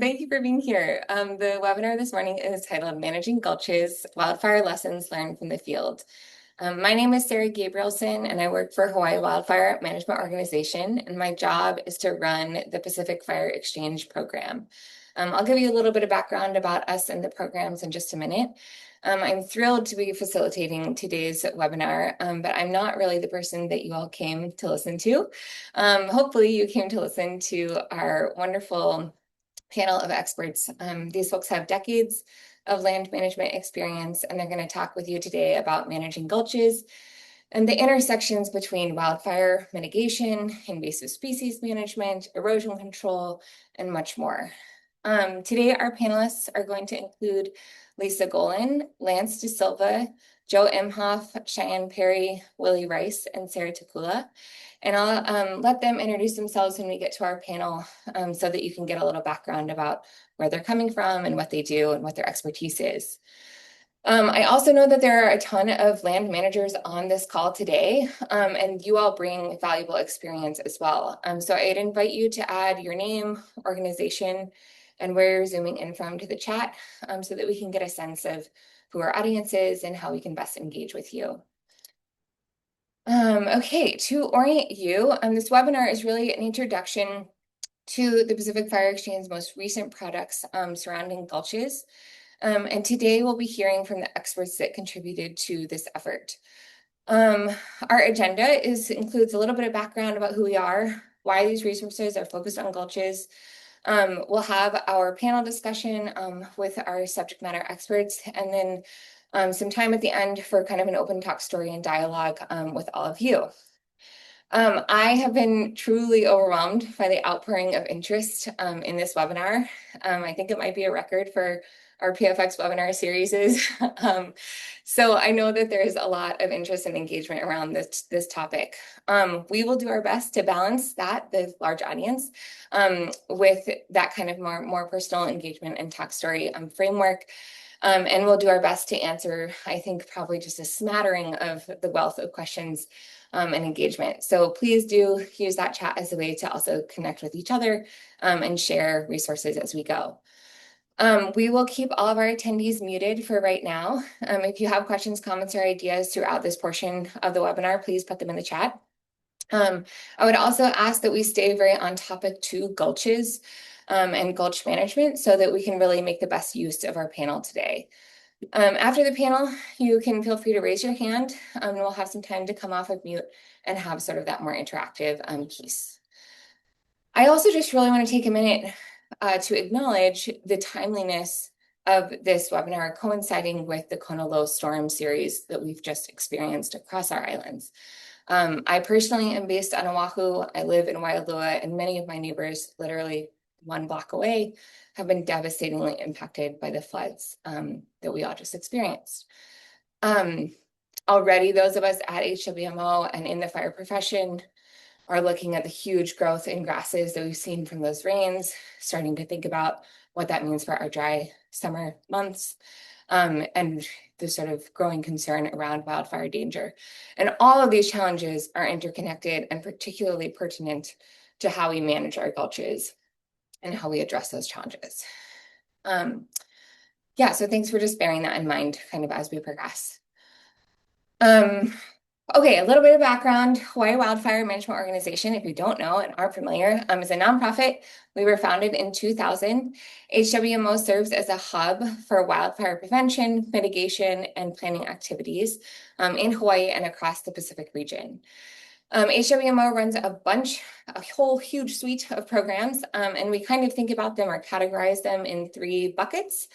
Thank you for being here. The webinar this morning is titled Managing Gulches, Wildfire Lessons Learned from the Field. My name is Sarah Gabrielson, and I work for Hawaii Wildfire Management Organization, and my job is to run the Pacific Fire Exchange program. I'll give you a little bit of background about us and the programs in just a minute. I'm thrilled to be facilitating today's webinar, but I'm not really the person that you all came to listen to. Hopefully you came to listen to our wonderful panel of experts. These folks have decades of land management experience, and they're going to talk with you today about managing gulches and the intersections between wildfire mitigation, invasive species management, erosion control, and much more. Today, our panelists are going to include Lisa Golan, Lance De Silva, Joe Imhoff, Cheyenne Perry, Willie Rice, and Sarah Takula. And I'll let them introduce themselves when we get to our panel so that you can get a little background about where they're coming from and what they do and what their expertise is. I also know that there are a ton of land managers on this call today, and you all bring valuable experience as well. So I'd invite you to add your name, organization, and where you're zooming in from to the chat so that we can get a sense of who our audience is and how we can best engage with you. Okay, to orient you, this webinar is really an introduction to the Pacific Fire Exchange's most recent products surrounding gulches. And today we'll be hearing from the experts that contributed to this effort. Our agenda includes a little bit of background about who we are, why these resources are focused on gulches. We'll have our panel discussion with our subject matter experts, and then some time at the end for kind of an open talk story and dialogue with all of you. I have been truly overwhelmed by the outpouring of interest in this webinar. I think it might be a record for our PFX webinar series. So I know that there is a lot of interest and engagement around this topic. We will do our best to balance the large audience, with that kind of more personal engagement and talk story framework. And we'll do our best to answer, I think, probably just a smattering of the wealth of questions and engagement. So please do use that chat as a way to also connect with each other and share resources as we go. We will keep all of our attendees muted for right now. If you have questions, comments, or ideas throughout this portion of the webinar, please put them in the chat. I would also ask that we stay very on topic to gulches and gulch management so that we can really make the best use of our panel today. After the panel, you can feel free to raise your hand, and we'll have some time to come off of mute and have sort of that more interactive piece. I also just really want to take a minute to acknowledge the timeliness of this webinar coinciding with the Kona low storm series that we've just experienced across our islands. I personally am based on Oahu. I live in Waialua, and many of my neighbors, literally 1 block away, have been devastatingly impacted by the floods that we all just experienced. Already, those of us at HWMO and in the fire profession are looking at the huge growth in grasses that we've seen from those rains, starting to think about what that means for our dry summer months, and the sort of growing concern around wildfire danger. And all of these challenges are interconnected and particularly pertinent to how we manage our gulches and how we address those challenges. Yeah, so thanks for just bearing that in mind kind of as we progress. Okay, a little bit of background. Hawaii Wildfire Management Organization, if you don't know and aren't familiar, is a nonprofit. We were founded in 2000. HWMO serves as a hub for wildfire prevention, mitigation, and planning activities in Hawaii and across the Pacific region. HWMO runs a whole huge suite of programs, and we kind of think about them or categorize them in 3 buckets.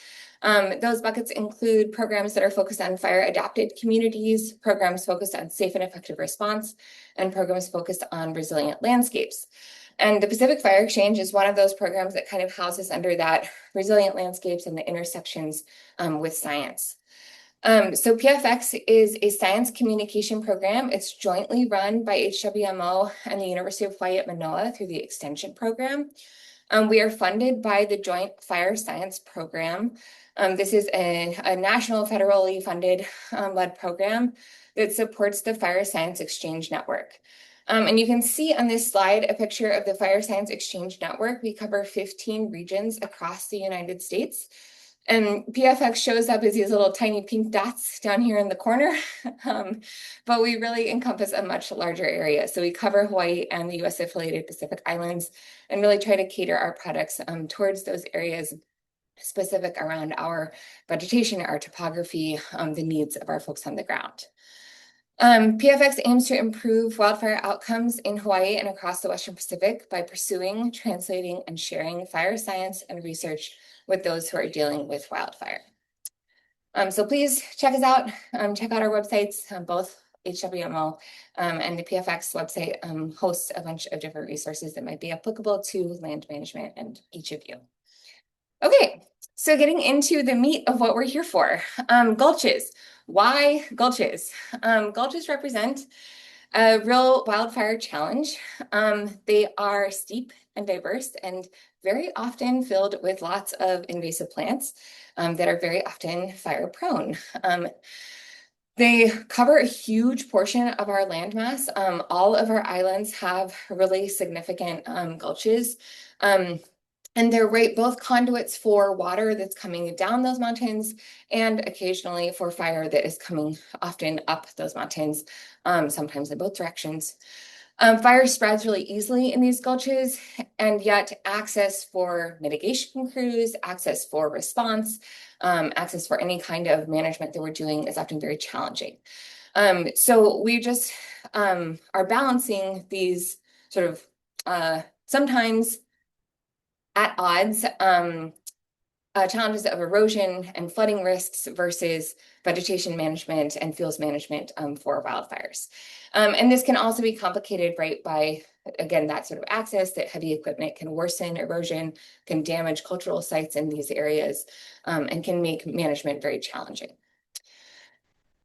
Those buckets include programs that are focused on fire-adapted communities, programs focused on safe and effective response, and programs focused on resilient landscapes. And the Pacific Fire Exchange is one of those programs that kind of houses under that resilient landscapes and the intersections with science. So PFX is a science communication program. It's jointly run by HWMO and the University of Hawaii at Manoa through the extension program. We are funded by the Joint Fire Science Program. This is a national federally funded led program that supports the Fire Science Exchange Network. And you can see on this slide a picture of the Fire Science Exchange Network. We cover 15 regions across the United States. And PFX shows up as these little tiny pink dots down here in the corner, but we really encompass a much larger area. So we cover Hawaii and the US affiliated Pacific Islands and really try to cater our products towards those areas specific around our vegetation, our topography, the needs of our folks on the ground. PFX aims to improve wildfire outcomes in Hawaii and across the Western Pacific by pursuing, translating, and sharing fire science and research with those who are dealing with wildfire. So please check us out. Check out our websites, both HWMO and the PFX website hosts a bunch of different resources that might be applicable to land management and each of you. Okay, so getting into the meat of what we're here for. Gulches. Why gulches? Gulches represent a real wildfire challenge. They are steep and diverse and very often filled with lots of invasive plants that are very often fire prone. They cover a huge portion of our landmass. All of our islands have really significant gulches. And they're both conduits for water that's coming down those mountains and occasionally for fire that is coming often up those mountains, sometimes in both directions. Fire spreads really easily in these gulches, and yet access for mitigation crews, access for response, access for any kind of management that we're doing is often very challenging. So we just are balancing these sort of sometimes at odds, challenges of erosion and flooding risks versus vegetation management and fuels management for wildfires. And this can also be complicated, right, by, again, that sort of access, that heavy equipment can worsen erosion, can damage cultural sites in these areas, and can make management very challenging.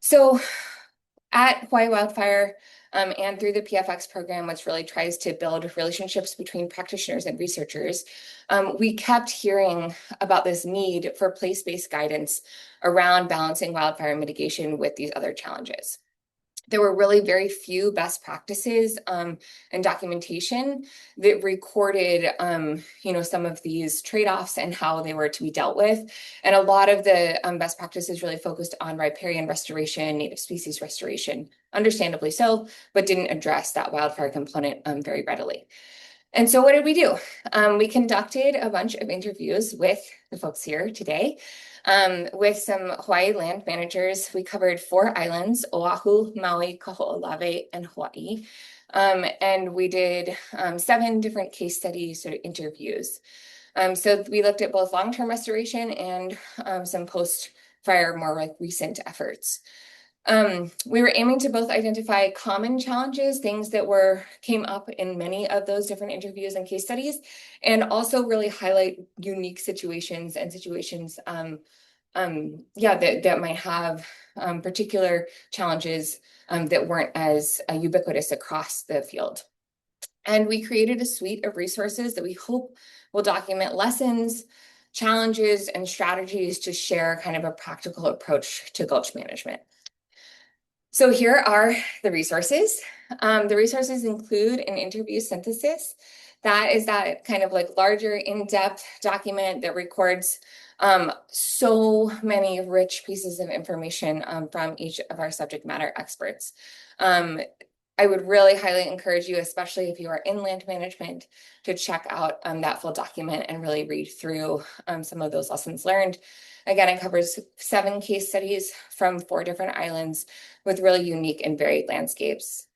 So at Hawaii Wildfire, and through the PFX program, which really tries to build relationships between practitioners and researchers, we kept hearing about this need for place-based guidance around balancing wildfire mitigation with these other challenges. There were really very few best practices and documentation that recorded, some of these trade-offs and how they were to be dealt with. And a lot of the best practices really focused on riparian restoration, native species restoration, understandably so, but didn't address that wildfire component very readily. And so what did we do? We conducted a bunch of interviews with the folks here today. With some Hawaii land managers. We covered 4 islands: Oahu, Maui, Kaho'olawe, and Hawaii. And we did 7 different case study sort of interviews. So we looked at both long-term restoration and some post-fire, more like recent efforts. We were aiming to both identify common challenges, things that came up in many of those different interviews and case studies, and also really highlight unique situations and situations that might have particular challenges that weren't as ubiquitous across the field. And we created a suite of resources that we hope will document lessons, challenges, and strategies to share kind of a practical approach to gulch management. So here are the resources. The resources include an interview synthesis. That is that kind of like larger in-depth document that records so many rich pieces of information from each of our subject matter experts. I would really highly encourage you, especially if you are in land management, to check out that full document and really read through some of those lessons learned. Again, it covers 7 case studies from 4 different islands with really unique and varied landscapes.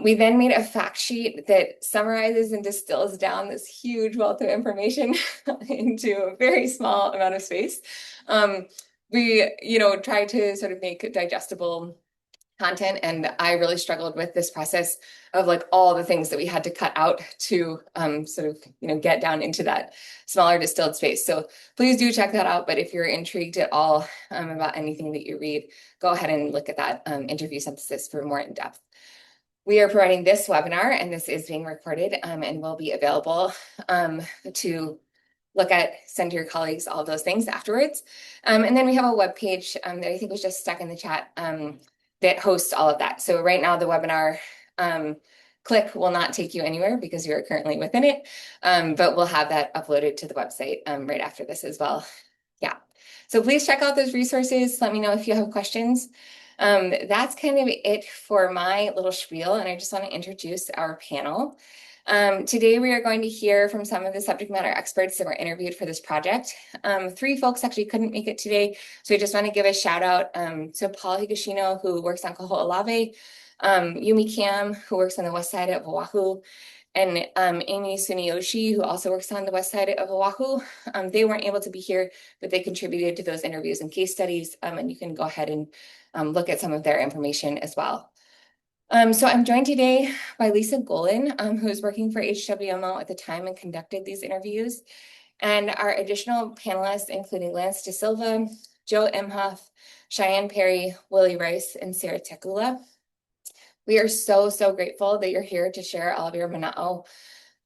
We then made a fact sheet that summarizes and distills down this huge wealth of information into a very small amount of space. We, try to sort of make it digestible content, and I really struggled with this process of like all the things that we had to cut out to sort of get down into that smaller distilled space. So please do check that out. But if you're intrigued at all about anything that you read, go ahead and look at that interview synthesis for more in depth. We are providing this webinar, and this is being recorded and will be available to look at, send to your colleagues, all of those things afterwards. And then we have a web page that I think was just stuck in the chat that hosts all of that. So right now the webinar click will not take you anywhere because you are currently within it, but we'll have that uploaded to the website right after this as well. Yeah, so please check out those resources. Let me know if you have questions. That's kind of it for my little spiel, and I just want to introduce our panel. Today we are going to hear from some of the subject matter experts that were interviewed for this project. Three folks actually couldn't make it today, so I just want to give a shout out to Paul Higashino, who works on Kaho'olawe, Yumi Kam, who works on the west side of Oahu, and Amy Suniyoshi, who also works on the west side of Oahu. They weren't able to be here, but they contributed to those interviews and case studies, and you can go ahead and look at some of their information as well. So I'm joined today by Lisa Golan, who was working for HWMO at the time and conducted these interviews. And our additional panelists, including Lance De Silva, Joe Imhoff, Cheyenne Perry, Willie Rice, and Sarah Tekula. We are so grateful that you're here to share all of your mana'o.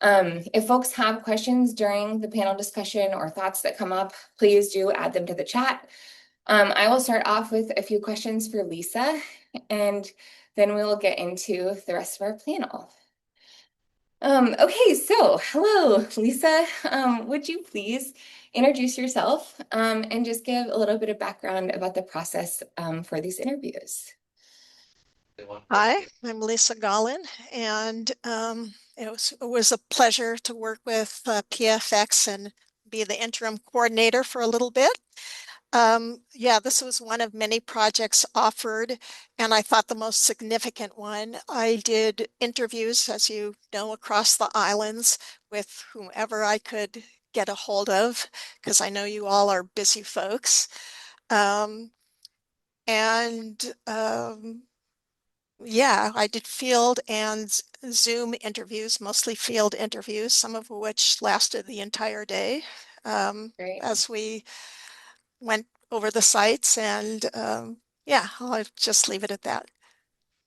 If folks have questions during the panel discussion or thoughts that come up, please do add them to the chat. I will start off with a few questions for Lisa, and then we'll get into the rest of our panel. Okay, so hello, Lisa. Would you please introduce yourself and just give a little bit of background about the process for these interviews? Hi, I'm Lisa Golan, and it was a pleasure to work with PFX and be the interim coordinator for a little bit. Yeah, this was one of many projects offered, and I thought the most significant one. I did interviews, as you know, across the islands with whomever I could get a hold of, because I know you all are busy folks. And yeah, I did field and Zoom interviews, mostly field interviews, some of which lasted the entire day Great. as we went over the sites. And yeah, I'll just leave it at that.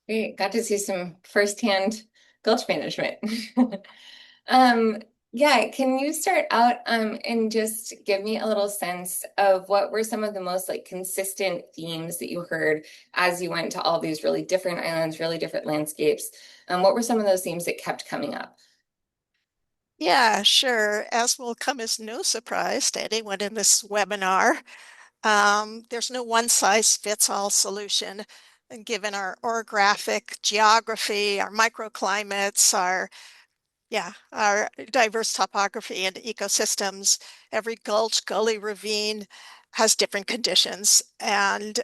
Great. Got to see some firsthand gulch management. Um, yeah, can you start out and just give me a little sense of what were some of the most like consistent themes that you heard as you went to all these really different islands, really different landscapes? What were some of those themes that kept coming up? Yeah, sure. As will come as no surprise to anyone in this webinar, there's no one size fits all solution. And given our orographic geography, our microclimates, our diverse topography and ecosystems, every gulch, gully, ravine has different conditions and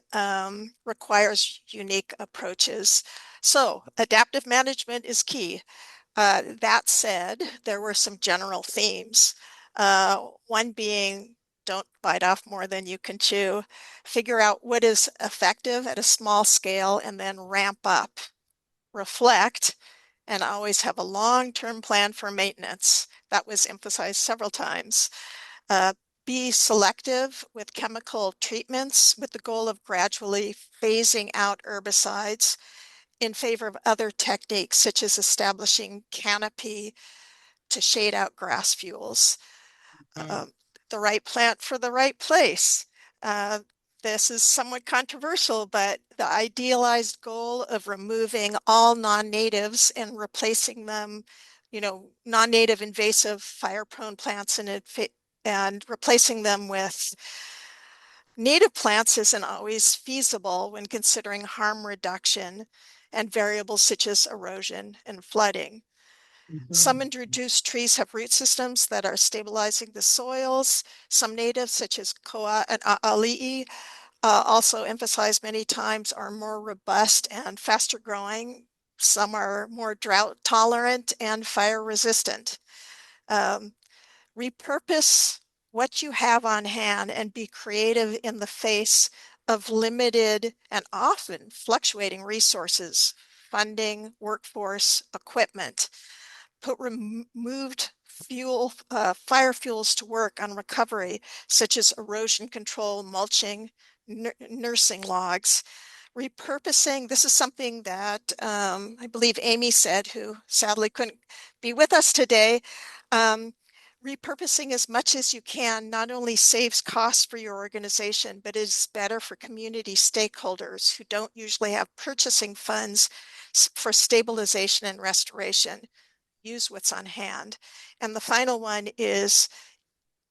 requires unique approaches. So adaptive management is key. That said, there were some general themes. One being, don't bite off more than you can chew. Figure out what is effective at a small scale and then ramp up. Reflect and always have a long-term plan for maintenance. That was emphasized several times. Be selective with chemical treatments with the goal of gradually phasing out herbicides in favor of other techniques, such as establishing canopy to shade out grass fuels. The right plant for the right place. This is somewhat controversial, but the idealized goal of removing all non-natives and replacing them, non-native invasive fire-prone plants and replacing them with native plants isn't always feasible when considering harm reduction and variables such as erosion and flooding. Some introduced trees have root systems that are stabilizing the soils. Some natives, such as koa and a'ali'i, also emphasized many times, are more robust and faster growing. Some are more drought tolerant and fire resistant. Repurpose what you have on hand and be creative in the face of limited and often fluctuating resources, funding, workforce, equipment. Put removed fire fuels to work on recovery, such as erosion control, mulching, nursing logs. Repurposing, this is something that I believe Amy said, who sadly couldn't be with us today. repurposing as much as you can not only saves costs for your organization, but is better for community stakeholders who don't usually have purchasing funds for stabilization and restoration. Use what's on hand. And the final one is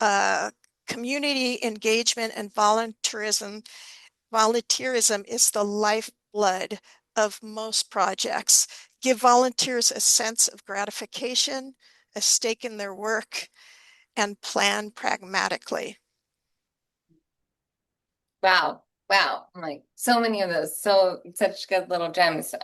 uh, community engagement and volunteerism. Volunteerism is the lifeblood of most projects. Give volunteers a sense of gratification, a stake in their work, and plan pragmatically. Wow. Wow. I'm like so many of those. So such good little gems.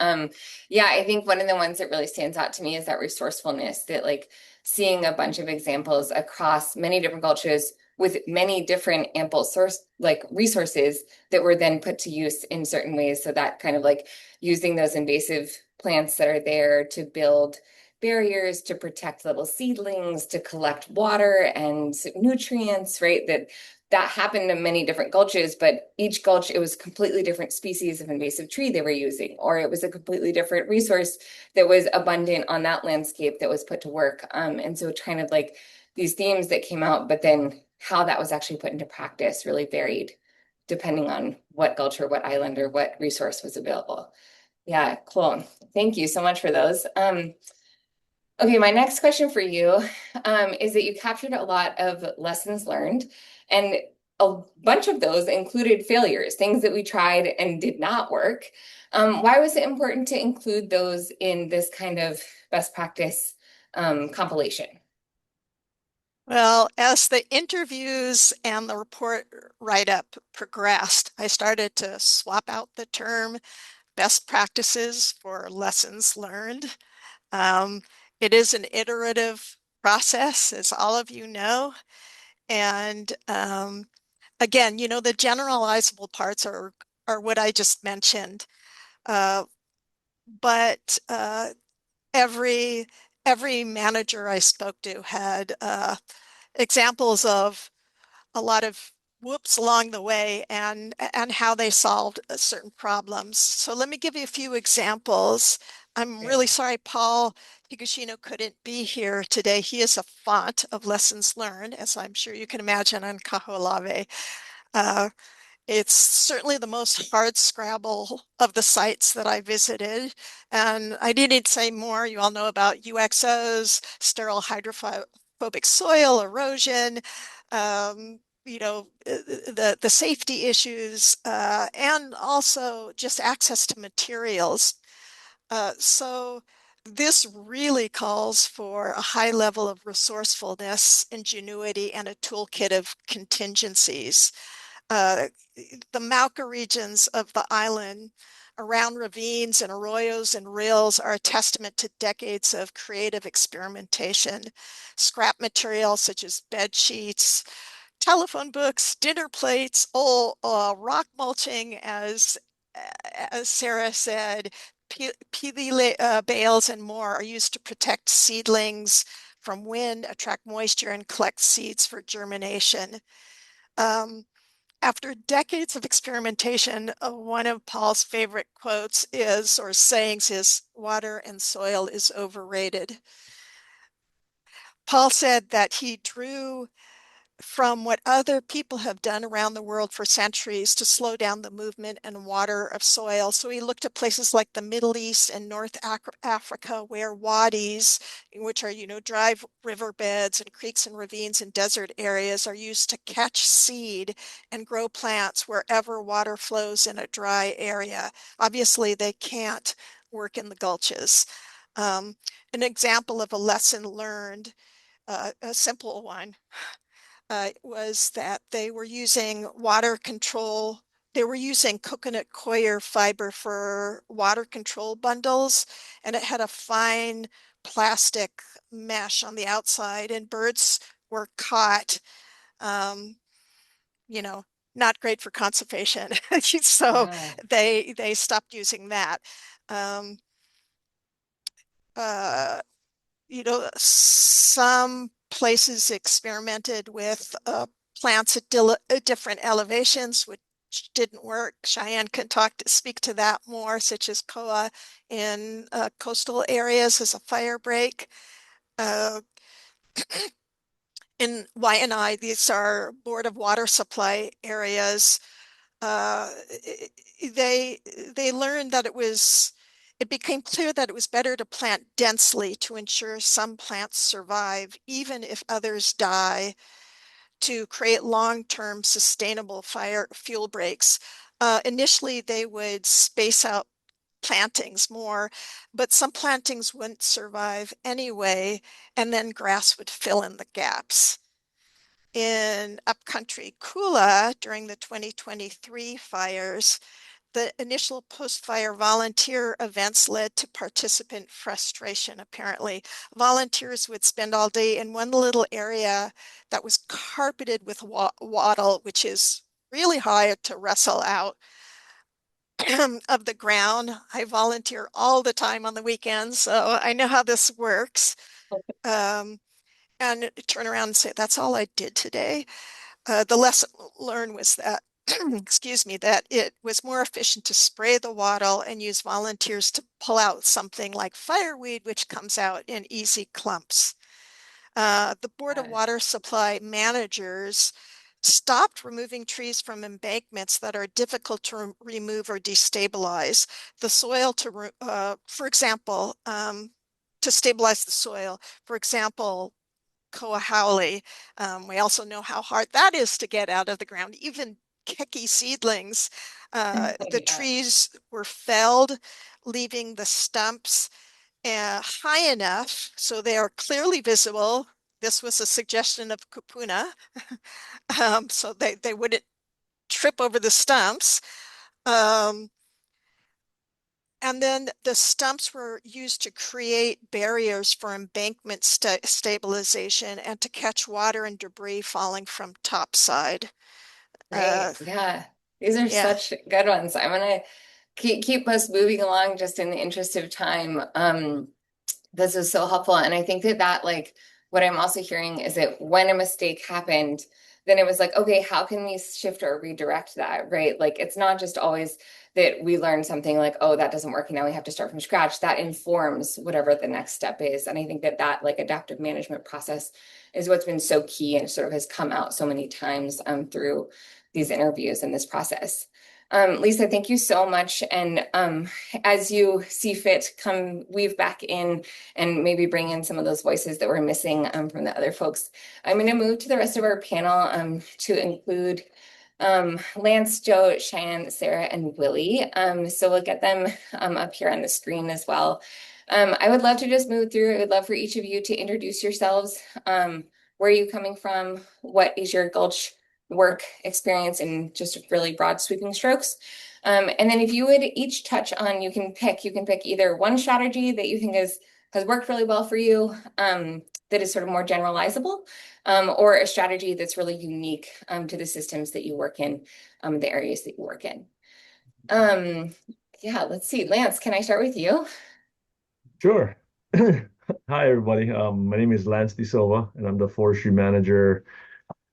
Yeah, I think one of the ones that really stands out to me is that resourcefulness, that like seeing a bunch of examples across many different cultures with many different ample source like resources that were then put to use in certain ways. So that kind of like using those invasive plants that are there to build barriers, to protect little seedlings, to collect water and nutrients, right? That happened in many different gulches, but each gulch, it was completely different species of invasive tree they were using, or it was a completely different resource that was abundant on that landscape that was put to work. And so kind of like these themes that came out, but then how that was actually put into practice really varied depending on what gulch or what island or what resource was available. Yeah, cool. Thank you so much for those. Okay, my next question for you is that you captured a lot of lessons learned, and a bunch of those included failures, things that we tried and did not work. Why was it important to include those in this kind of best practice compilation? Well, as the interviews and the report write-up progressed, I started to swap out the term best practices for lessons learned. Um, it is an iterative process, as all of you know. And again, the generalizable parts are what I just mentioned. Uh, but every every manager I spoke to had examples of a lot of whoops along the way and how they solved certain problems. So let me give you a few examples. I'm Great. really sorry Paul Higashino couldn't be here today. He is a font of lessons learned, as I'm sure you can imagine on Kaho'olawe. Uh, it's certainly the most hard scrabble of the sites that I visited. And I needn't say more. You all know about UXOs, sterile hydrophobic soil, erosion, the safety issues, and also just access to materials. So this really calls for a high level of resourcefulness, ingenuity, and a toolkit of contingencies. Uh, the Mauka regions of the island around ravines and arroyos and rills are a testament to decades of creative experimentation. Scrap materials such as bed sheets, telephone books, dinner plates, all rock mulching, as Sarah said, peely bales and more are used to protect seedlings from wind, attract moisture, and collect seeds for germination. Um, After decades of experimentation, one of Paul's favorite quotes is, or sayings is, water and soil is overrated. Paul said that he drew from what other people have done around the world for centuries to slow down the movement and water of soil. So he looked at places like the Middle East and North Africa, where wadis, which are, dry riverbeds and creeks and ravines and desert areas, are used to catch seed and grow plants wherever water flows in a dry area. Obviously, they can't work in the gulches. Um, an example of a lesson learned, a simple one, was that they were using water control. They were using coconut coir fiber for water control bundles, and it had a fine plastic mesh on the outside, and birds were caught, um, you know, not great for conservation. So Yeah. they stopped using that. Um, uh, some places experimented with plants at different elevations, which didn't work. Cheyenne can speak to that more, such as koa in coastal areas as a fire break. Uh, in Waiʻi, these are Board of Water Supply areas. Uh, they they learned that it became clear that it was better to plant densely to ensure some plants survive, even if others die, to create long-term sustainable fire fuel breaks. Initially, they would space out plantings more, but some plantings wouldn't survive anyway, and then grass would fill in the gaps. In upcountry Kula during the 2023 fires, the initial post-fire volunteer events led to participant frustration, apparently. Volunteers would spend all day in one little area that was carpeted with wattle, which is really hard to wrestle out of the ground. I volunteer all the time on the weekends, so I know how this works. Um, and turn around and say, that's all I did today. The lesson learned was that, excuse me, that it was more efficient to spray the wattle and use volunteers to pull out something like fireweed, which comes out in easy clumps. The Board of Water Supply managers stopped removing trees from embankments that are difficult to remove or destabilize. The soil for example, to stabilize the soil, for example, koa. We also know how hard that is to get out of the ground. Even keiki seedlings, the Yeah. trees were felled, leaving the stumps high enough so they are clearly visible. This was a suggestion of Kupuna, so they wouldn't trip over the stumps. Um, and then the stumps were used to create barriers for embankment stabilization and to catch water and debris falling from topside. Great. Uh, Yeah. These are yeah. such good ones. I'm gonna keep us moving along just in the interest of time. This is so helpful. And I think that like what I'm also hearing is that when a mistake happened, then it was like, okay, how can we shift or redirect that, right? Like it's not just always that we learn something like, oh, that doesn't work and now we have to start from scratch. That informs whatever the next step is. And I think that like adaptive management process is what's been so key and sort of has come out so many times through these interviews and this process. Lisa, thank you so much. And as you see fit, come weave back in and maybe bring in some of those voices that were missing from the other folks. I'm going to move to the rest of our panel to include Lance, Joe, Cheyenne, Sarah, and Willie. So we'll get them up here on the screen as well. I would love to just move through. I would love for each of you to introduce yourselves. Where are you coming from? What is your Gulch work experience in just really broad sweeping strokes? And then if you would each touch on, you can pick either one strategy that you think has worked really well for you, that is sort of more generalizable, or a strategy that's really unique to the systems that you work in, the areas that you work in. Um, yeah, let's see. Lance, can I start with you? Sure. Hi, everybody. My name is Lance De Silva, and I'm the forestry manager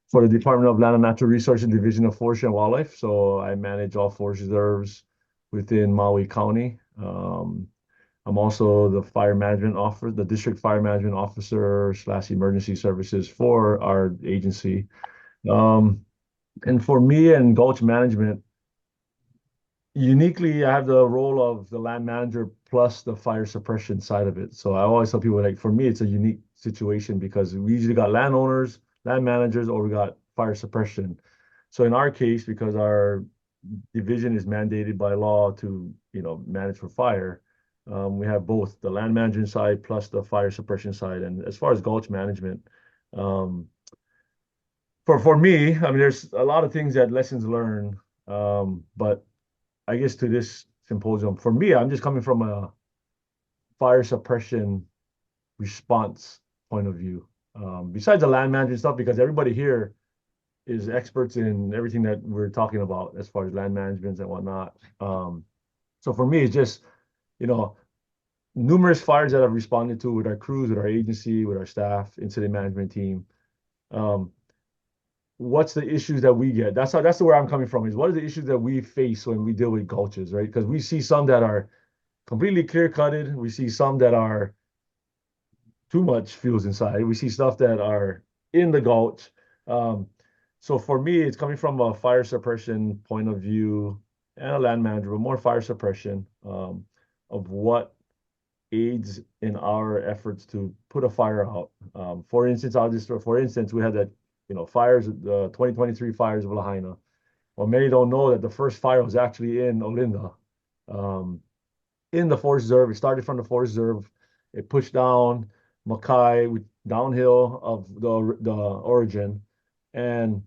for the Department of Land and Natural Resources Division of Forestry and Wildlife. So I manage all forest reserves within Maui County. I'm also the fire management officer, the district fire management officer slash emergency services for our agency. Um, and for me and gulch management, uniquely, I have the role of the land manager plus the fire suppression side of it. So I always tell people, like, for me, it's a unique situation because we usually got landowners, land managers, or we got fire suppression. So in our case, because our division is mandated by law to, manage for fire, we have both the land management side plus the fire suppression side. And as far as gulch management, um, for me, I mean, there's a lot of things that lessons learned, but I guess to this symposium, for me, I'm just coming from a fire suppression response point of view. Besides the land management stuff, because everybody here is experts in everything that we're talking about as far as land management and whatnot. So for me, it's just, you know, numerous fires that I've responded to with our crews, with our agency, with our staff, incident management team. Um, what's the issues that we get? That's where I'm coming from, is what are the issues that we face when we deal with gulches, right? Because we see some that are completely clear cutted. We see some that are too much fuels inside. We see stuff that are in the gulch. Um, so for me, it's coming from a fire suppression point of view and a land manager, but more fire suppression of what aids in our efforts to put a fire out. For instance, we had that, fires, the 2023 fires of Lahaina. Well, many don't know that the first fire was actually in Olinda, um, in the forest reserve. It started from the forest reserve. It pushed down Mackay, downhill of the origin. And,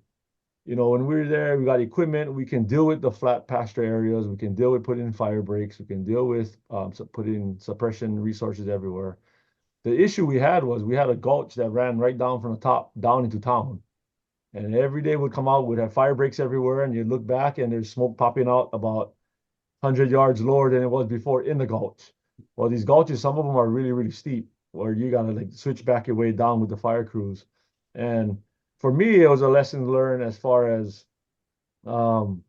when we were there, we got equipment. We can deal with the flat pasture areas. We can deal with putting in fire breaks. We can deal with putting suppression resources everywhere. The issue we had was we had a gulch that ran right down from the top down into town. And every day would come out, we'd have fire breaks everywhere, and you'd look back and there's smoke popping out about 100 yards lower than it was before in the gulch. Well, these gulches, some of them are really, really steep, where you gotta like switch back your way down with the fire crews. And for me, it was a lesson learned as far as um,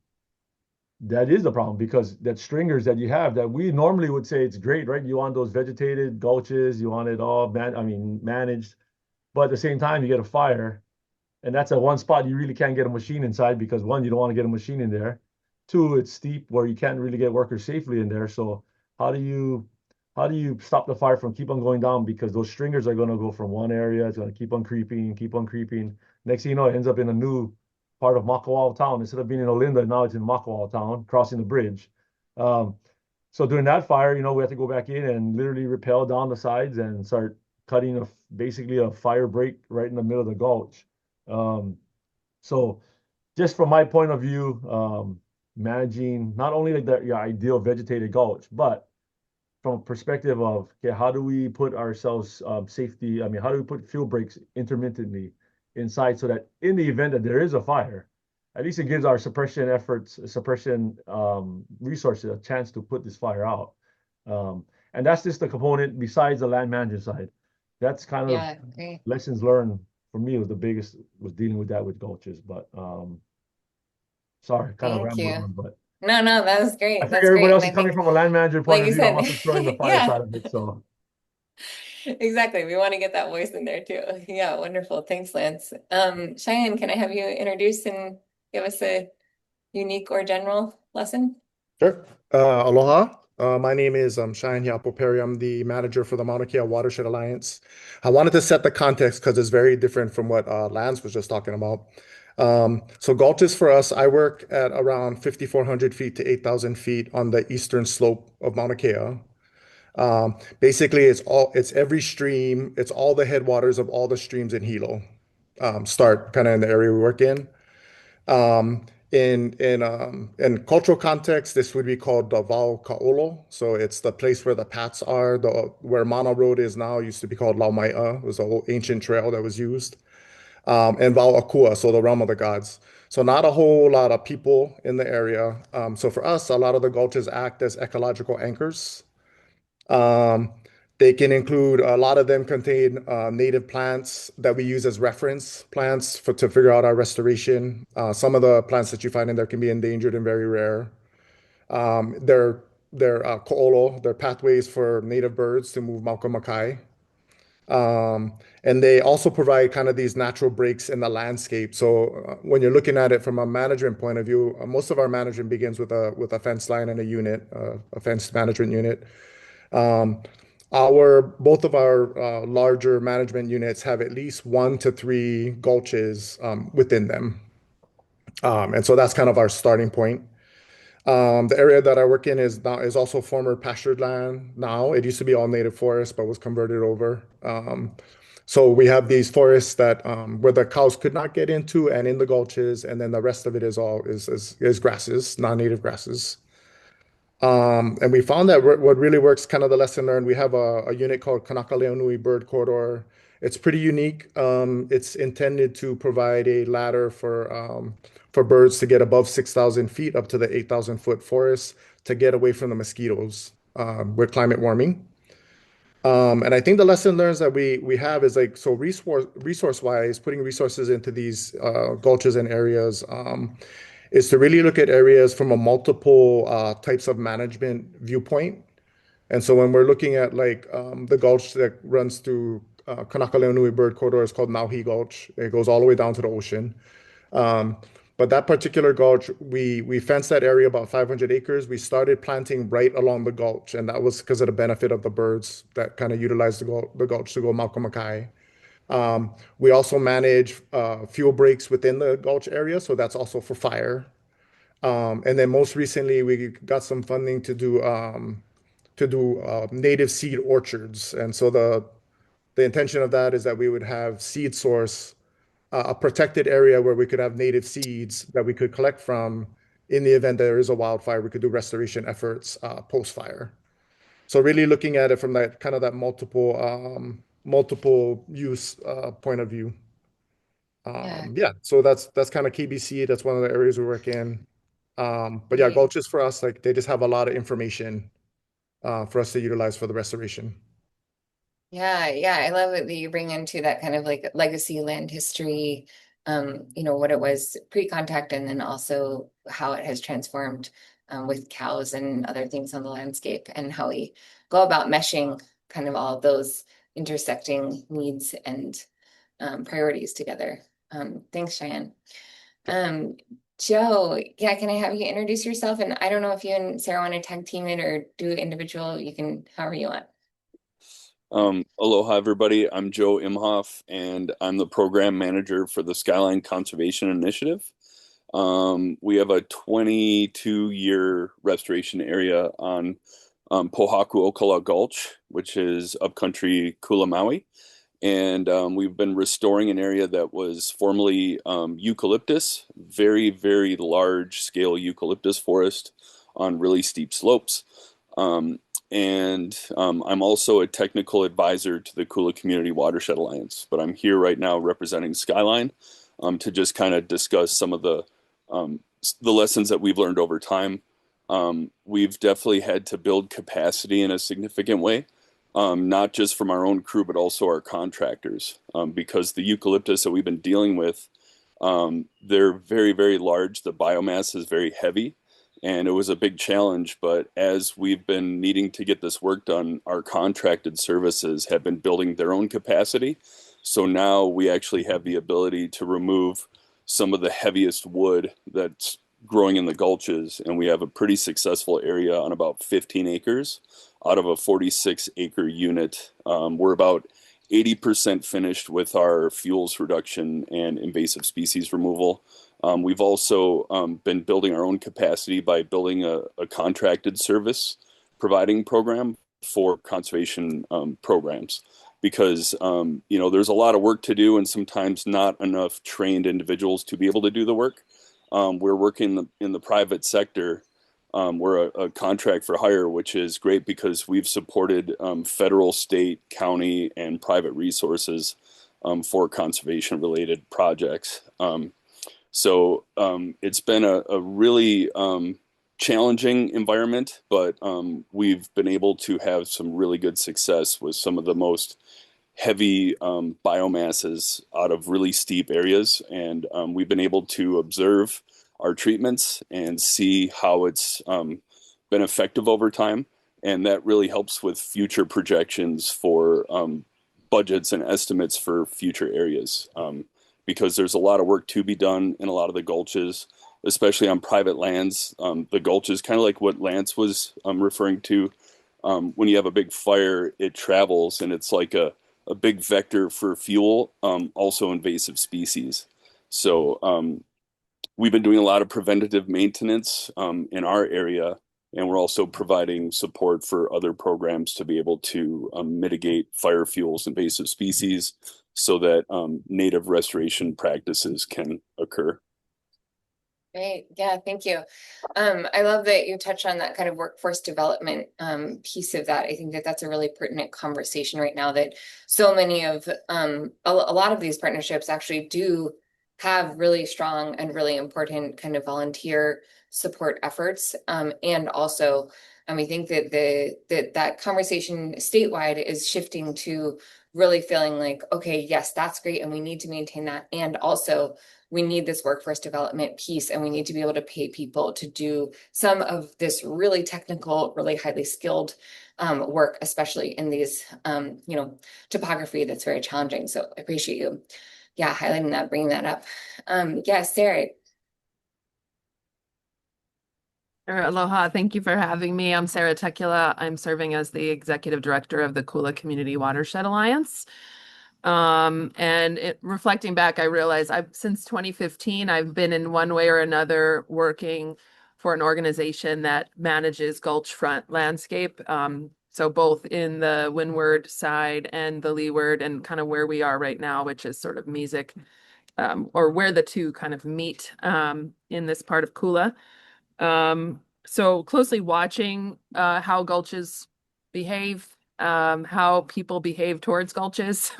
that is the problem, because that stringers that you have that we normally would say it's great, right? You want those vegetated gulches, you want it all managed, but at the same time you get a fire, and that's a one spot you really can't get a machine inside, because one, you don't want to get a machine in there. Two, it's steep where you can't really get workers safely in there. So how do you how do you stop the fire from keep on going down? Because those stringers are going to go from one area, it's going to keep on creeping, keep on creeping. Next thing you know, it ends up in a new part of Makawao town. Instead of being in Olinda, now it's in Makawao town, crossing the bridge. Um, so during that fire, we have to go back in and literally rappel down the sides and start cutting basically a fire break right in the middle of the gulch. Um, so just from my point of view, managing not only like your ideal vegetated gulch, but from a perspective of, okay, how do we put ourselves safety? I mean, how do we put fuel breaks intermittently inside so that in the event that there is a fire, at least it gives our suppression resources a chance to put this fire out. And that's just the component besides the land management side. That's kind of Yeah, great. lessons learned for me was the biggest was dealing with that with gulches. But sorry, kind of Thank rambled you. on, but No, that was I great. figure That's everybody great. And else I is coming think, from a land manager point like of you view. I'm said, also throwing the fire yeah, side of it. So exactly. We want to get that voice in there too. Yeah, wonderful. Thanks, Lance. Cheyenne, can I have you introduce and give us a unique or general lesson? Sure. Aloha. My name is Cheyenne Yapoperi. I'm the manager for the Mauna Kea Watershed Alliance. I wanted to set the context because it's very different from what Lance was just talking about. So gulches for us, I work at around 5,400 feet to 8,000 feet on the eastern slope of Mauna Kea. Basically, it's every stream, it's all the headwaters of all the streams in Hilo. Start kind of in the area we work in. Um, in cultural context, this would be called the Wao Ka'olo. So it's the place where the pats are. Where Mana Road is now used to be called Laumai'a. It was an old ancient trail that was used. And Wao Akua, so the realm of the gods. So not a whole lot of people in the area. So for us, a lot of the gulches act as ecological anchors. Um, they can include a lot of them contain native plants that we use as reference plants to figure out our restoration. Some of the plants that you find in there can be endangered and very rare. They're ko'olo, they're pathways for native birds to move Mauka Makai. Um, and they also provide kind of these natural breaks in the landscape. So when you're looking at it from a management point of view, most of our management begins with a fence line and a unit, a fence management unit. Um, both of our larger management units have at least 1 to 3 gulches within them. And so that's kind of our starting point. The area that I work in is also former pastured land now. It used to be all native forest, but was converted over. So we have these forests that where the cows could not get into and in the gulches, and then the rest of it is grasses, non-native grasses. And we found that what really works, kind of the lesson learned, we have a unit called Kanaka Leonui Bird Corridor. It's pretty unique. It's intended to provide a ladder for birds to get above 6,000 feet up to the 8,000 foot forest to get away from the mosquitoes with climate warming. And I think the lesson learned that we have is like, so resource wise, putting resources into these gulches and areas is to really look at areas from a multiple types of management viewpoint. And so when we're looking at like the gulch that runs through Kanakalenui bird corridor is called Mauhi Gulch. It goes all the way down to the ocean. Um, but that particular gulch, we fenced that area about 500 acres. We started planting right along the gulch, and that was because of the benefit of the birds that kind of utilize the gulch to go Makai. We also manage fuel breaks within the gulch area, so that's also for fire. And then most recently, we got some funding to do native seed orchards. And so the intention of that is that we would have seed source, a protected area where we could have native seeds that we could collect from in the event there is a wildfire. We could do restoration efforts post fire. So really looking at it from that kind of that multiple use point of view. Yeah, Yeah, so that's kind of KBC. That's one of the areas we work in. But yeah, great. gulches for us, like they just have a lot of information for us to utilize for the restoration. Yeah, yeah, I love it that you bring into that kind of like legacy land history, what it was pre-contact and then also how it has transformed with cows and other things on the landscape and how we go about meshing kind of all of those intersecting needs and priorities together. Thanks, Cheyenne. Um, Joe, yeah, can I have you introduce yourself? And I don't know if you and Sarah want to tag team it or do individual, you can however you want. Aloha, everybody. I'm Joe Imhoff, and I'm the program manager for the Skyline Conservation Initiative. We have a 22-year restoration area on Pohaku Okala Gulch, which is upcountry Kula Maui. And we've been restoring an area that was formerly eucalyptus, very, very large scale eucalyptus forest on really steep slopes. I'm also a technical advisor to the Kula Community Watershed Alliance, but I'm here right now representing Skyline to just kind of discuss some of the lessons that we've learned over time. We've definitely had to build capacity in a significant way, not just from our own crew, but also our contractors, because the eucalyptus that we've been dealing with, they're very, very large. The biomass is very heavy. And it was a big challenge, but as we've been needing to get this work done, our contracted services have been building their own capacity. So now we actually have the ability to remove some of the heaviest wood that's growing in the gulches. And we have a pretty successful area on about 15 acres out of a 46-acre unit. We're about 80% finished with our fuels reduction and invasive species removal. We've also been building our own capacity by building a contracted service providing program for conservation programs because, there's a lot of work to do and sometimes not enough trained individuals to be able to do the work. We're working in the private sector. We're a contract for hire, which is great because we've supported federal, state, county, and private resources for conservation-related projects. So it's been a really challenging environment, but we've been able to have some really good success with some of the most heavy biomasses out of really steep areas. And we've been able to observe our treatments and see how it's been effective over time. And that really helps with future projections for budgets and estimates for future areas. Because there's a lot of work to be done in a lot of the gulches, especially on private lands. The gulches, kind of like what Lance was referring to, when you have a big fire, it travels and it's like a big vector for fuel, also invasive species. So we've been doing a lot of preventative maintenance in our area, and we're also providing support for other programs to be able to mitigate fire fuels, invasive species, so that native restoration practices can occur. Great. Yeah, thank you. I love that you touched on that kind of workforce development piece of that. I think that that's a really pertinent conversation right now that so many of a lot of these partnerships actually do have really strong and really important kind of volunteer support efforts. And also, we think that that conversation statewide is shifting to really feeling like, okay, yes, that's great, and we need to maintain that. And also, we need this workforce development piece, and we need to be able to pay people to do some of this really technical, really highly skilled work, especially in these, topography that's very challenging. So I appreciate you, highlighting that, bringing that up. Sarah. Aloha. Thank you for having me. I'm Sarah Tekula. I'm serving as the Executive Director of the Kula Community Watershed Alliance. Reflecting back, I realized since 2015, I've been in one way or another working for an organization that manages gulch front landscape. So both in the windward side and the leeward, and kind of where we are right now, which is sort of Mesic, or where the two kind of meet in this part of Kula. So closely watching how gulches behave, how people behave towards gulches.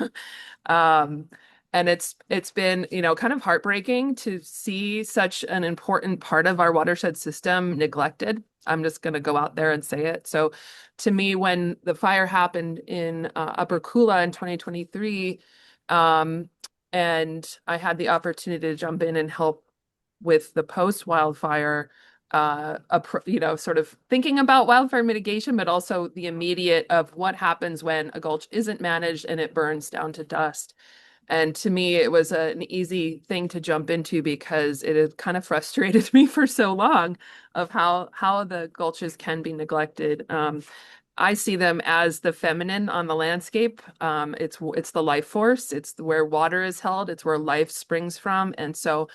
And it's been, kind of heartbreaking to see such an important part of our watershed system neglected. I'm just going to go out there and say it. So to me, when the fire happened in Upper Kula in 2023, and I had the opportunity to jump in and help with the post-wildfire, sort of thinking about wildfire mitigation, but also the immediate of what happens when a gulch isn't managed and it burns down to dust. And to me, it was an easy thing to jump into because it had kind of frustrated me for so long of how the gulches can be neglected. I see them as the feminine on the landscape. It's the life force. It's where water is held. It's where life springs from. And so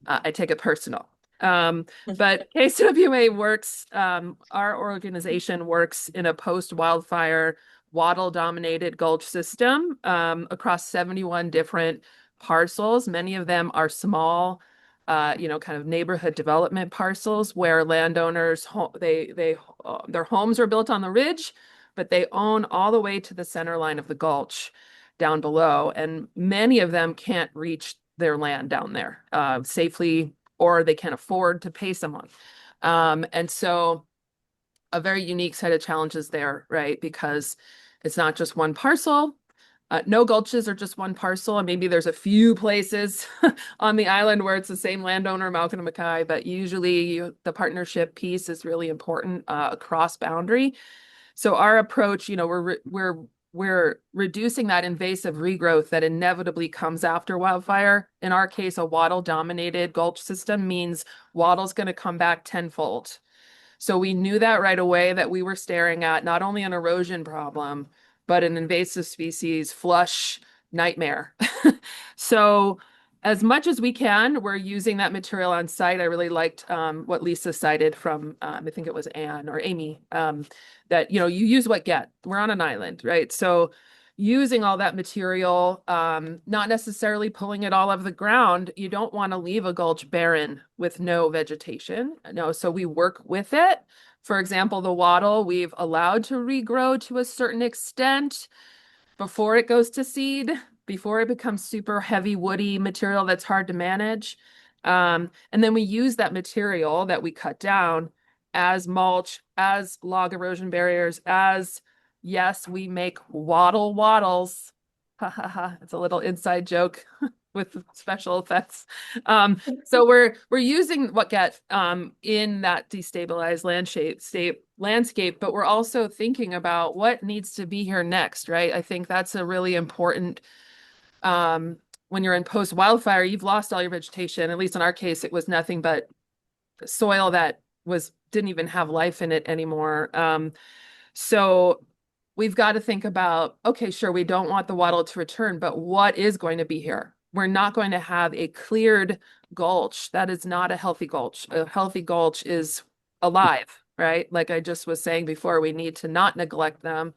I take it personal. But KCWA works, our organization works in a post-wildfire wattle-dominated gulch system across 71 different parcels. Many of them are small, kind of neighborhood development parcels where landowners, their homes are built on the ridge, but they own all the way to the center line of the gulch down below. And many of them can't reach their land down there safely, or they can't afford to pay someone. And so a very unique set of challenges there, right? Because it's not just one parcel. No gulches are just one parcel, and maybe there's a few places on the island where it's the same landowner, Maukana Makai, but usually the partnership piece is really important across boundary. So our approach, we're reducing that invasive regrowth that inevitably comes after wildfire. In our case, a wattle-dominated gulch system means wattle's going to come back tenfold. So we knew that right away, that we were staring at not only an erosion problem, but an invasive species flush nightmare. So as much as we can, we're using that material on site. I really liked what Lisa cited from, I think it was Anne or Amy, that, you use what get. We're on an island, right? So using all that material, not necessarily pulling it all out of the ground. You don't want to leave a gulch barren with no vegetation. No, so we work with it. For example, the wattle, we've allowed to regrow to a certain extent before it goes to seed, before it becomes super heavy, woody material that's hard to manage. And then we use that material that we cut down as mulch, as log erosion barriers, yes, we make wattles. Ha ha ha. It's a little inside joke with special effects. So we're using what get in that destabilized landscape, but we're also thinking about what needs to be here next, right? I think that's a really important, when you're in post-wildfire, you've lost all your vegetation. At least in our case, it was nothing but soil that didn't even have life in it anymore. So we've got to think about, okay, sure, we don't want the wattle to return, but what is going to be here? We're not going to have a cleared gulch. That is not a healthy gulch. A healthy gulch is alive, right? Like I just was saying before, we need to not neglect them.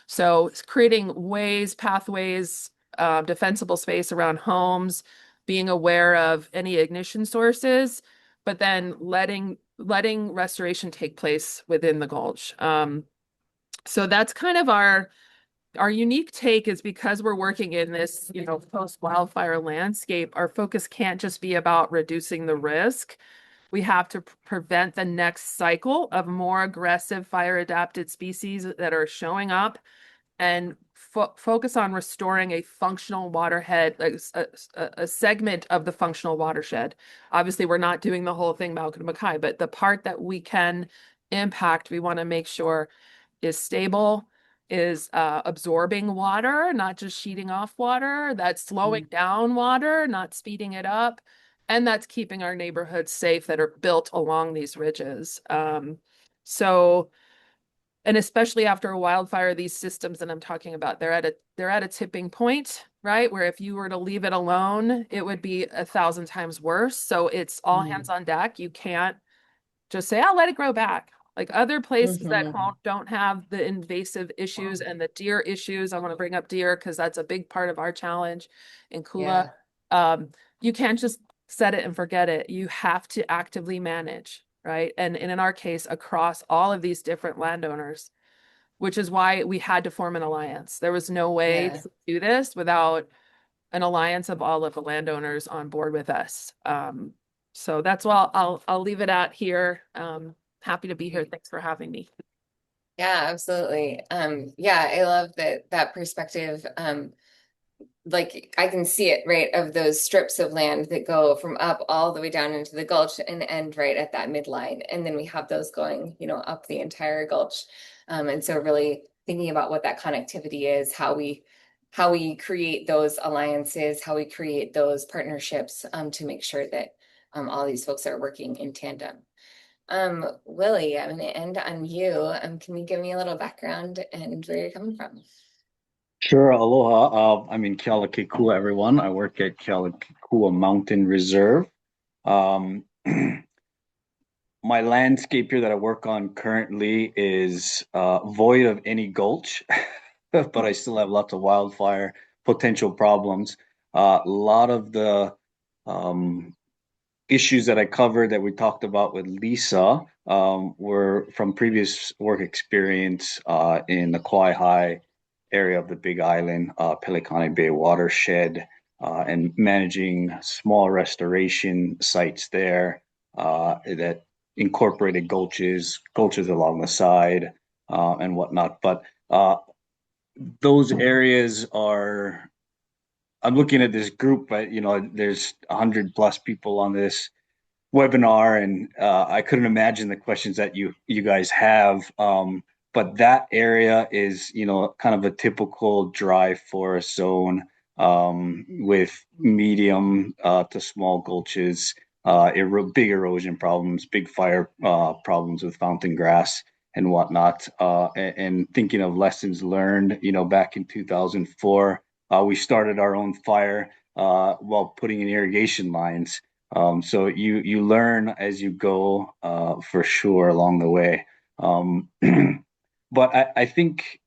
So it's creating ways, pathways, defensible space around homes, being aware of any ignition sources, but then letting restoration take place within the gulch. So that's kind of our unique take, is because we're working in this, post-wildfire landscape, our focus can't just be about reducing the risk. We have to prevent the next cycle of more aggressive fire-adapted species that are showing up and focus on restoring a functional waterhead, like a segment of the functional watershed. Obviously, we're not doing the whole thing, Malcolm Mackay, but the part that we can impact, we want to make sure is stable, is absorbing water, not just sheeting off water, that's slowing down water, not speeding it up, and that's keeping our neighborhoods safe that are built along these ridges. So, and especially after a wildfire, these systems that I'm talking about, they're at a tipping point, right? Where if you were to leave it alone, it would be 1,000 times worse. So it's all hands on deck. You can't just say, I'll let it grow back. Like other places that don't have the invasive issues and the deer issues. I want to bring up deer because that's a big part of our challenge in Kula. You can't just set it and forget it. You have to actively manage, right? And in our case, across all of these different landowners, which is why we had to form an alliance. There was no way to do this without an alliance of all of the landowners on board with us. So that's why I'll leave it at here. Happy to be here. Thanks for having me. Yeah, absolutely. Yeah, I love that perspective. Like I can see it, right, of those strips of land that go from up all the way down into the gulch and end right at that midline. And then we have those going, up the entire gulch. And so really thinking about what that connectivity is, how we create those alliances, how we create those partnerships to make sure that all these folks are working in tandem. Willie, I'm going to end on you. Can you give me a little background and where you're coming from? Sure, aloha. I'm in Kealakekua, everyone. I work at Kealakekua Mountain Reserve. My landscape here that I work on currently is void of any gulch, but I still have lots of wildfire potential problems. A lot of the issues that I covered that we talked about with Lisa were from previous work experience in the Kauai High area of the Big Island, Pelikane Bay watershed, and managing small restoration sites there that incorporated gulches along the side, and whatnot. But those areas are, I'm looking at this group, but there's 100+ people on this webinar, and I couldn't imagine the questions that you guys have. But that area is, kind of a typical dry forest zone with medium to small gulches, big erosion problems, big fire problems with fountain grass and whatnot. And thinking of lessons learned, back in 2004, we started our own fire while putting in irrigation lines. So you learn as you go, for sure, along the way. But I think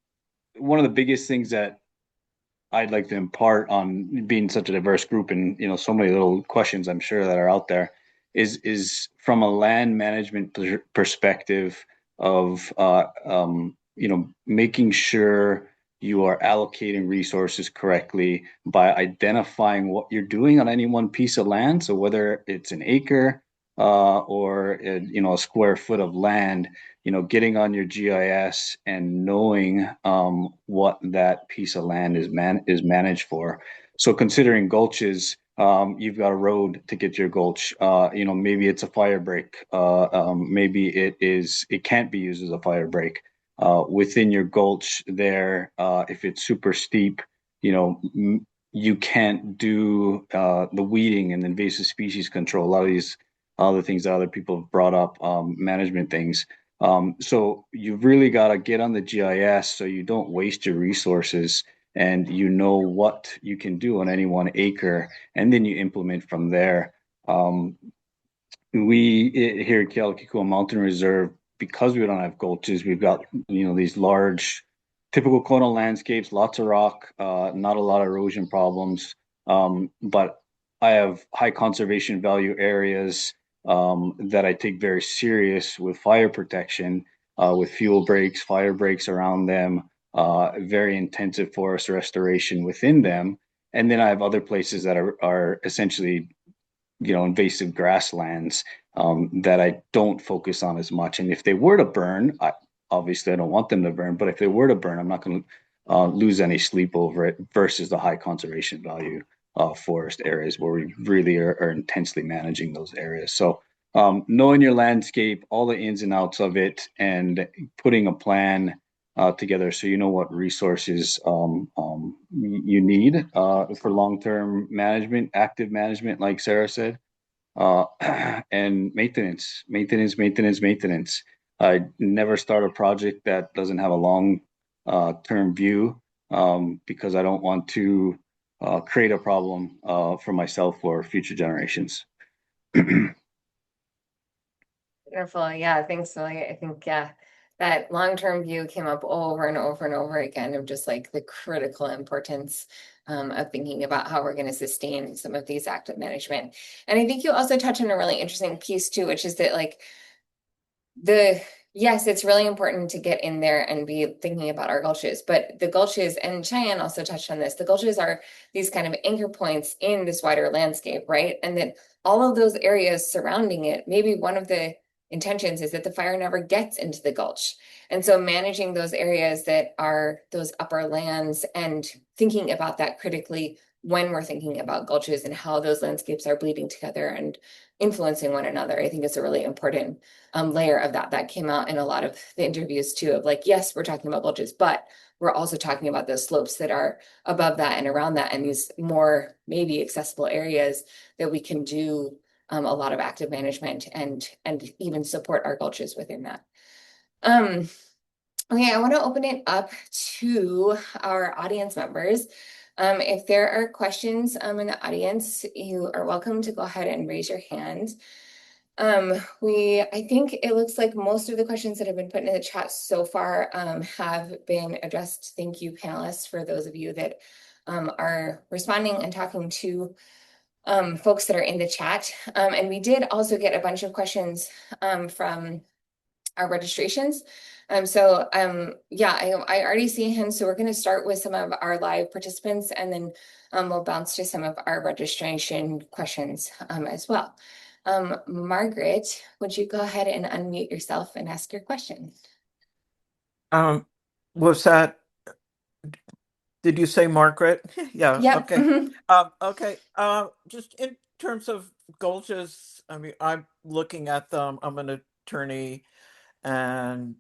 one of the biggest things that I'd like to impart on being such a diverse group and so many little questions I'm sure that are out there is from a land management perspective of making sure you are allocating resources correctly by identifying what you're doing on any one piece of land. So whether it's an acre or a square foot of land, getting on your GIS and knowing what that piece of land is managed for. So considering gulches, you've got a road to get your gulch. Maybe it's a fire break. Maybe it can't be used as a fire break. Within your gulch there, if it's super steep, you can't do the weeding and invasive species control. A lot of these other things that other people have brought up, management things. So you've really got to get on the GIS so you don't waste your resources and you know what you can do on any 1 acre, and then you implement from there. We here at Kealakekua Mountain Reserve, because we don't have gulches, we've got these large, typical clonal landscapes, lots of rock, not a lot of erosion problems. But I have high conservation value areas that I take very serious with fire protection, with fuel breaks, fire breaks around them, very intensive forest restoration within them. And then I have other places that are essentially invasive grasslands that I don't focus on as much. And if they were to burn, obviously I don't want them to burn, but if they were to burn, I'm not going lose any sleep over it versus the high conservation value forest areas where we really are intensely managing those areas. So knowing your landscape, all the ins and outs of it, and putting a plan together so you know what resources you need for long-term management, active management, like Sarah said, and maintenance. I never start a project that doesn't have a long term view because I don't want to create a problem for myself or future generations. Wonderful. Yeah, thanks, Lily. I think, yeah, that long-term view came up over and over and over again of just like the critical importance of thinking about how we're going to sustain some of these active management. And I think you also touch on a really interesting piece too, which is that like yes, it's really important to get in there and be thinking about our gulches, but the gulches, and Cheyenne also touched on this, the gulches are these kind of anchor points in this wider landscape, right? And that all of those areas surrounding it, maybe one of the intentions is that the fire never gets into the gulch. And so managing those areas that are those upper lands and thinking about that critically when we're thinking about gulches and how those landscapes are bleeding together and influencing one another, I think it's a really important layer of that came out in a lot of the interviews too, of like, yes, we're talking about gulches, but we're also talking about those slopes that are above that and around that, and these more maybe accessible areas that we can do a lot of active management and even support our gulches within that. Okay, I want to open it up to our audience members. If there are questions in the audience, you are welcome to go ahead and raise your hand. I think it looks like most of the questions that have been put in the chat so far have been addressed. Thank you, panelists, for those of you that are responding and talking to folks that are in the chat. And we did also get a bunch of questions from our registrations. Yeah, I already see him. So we're going to start with some of our live participants, and then we'll bounce to some of our registration questions as well. Margaret, would you go ahead and unmute yourself and ask your question? Was that, did you say Margaret? Yeah, Yep. okay. Okay, just in terms of gulches, I mean, I'm looking at them, I'm an attorney, and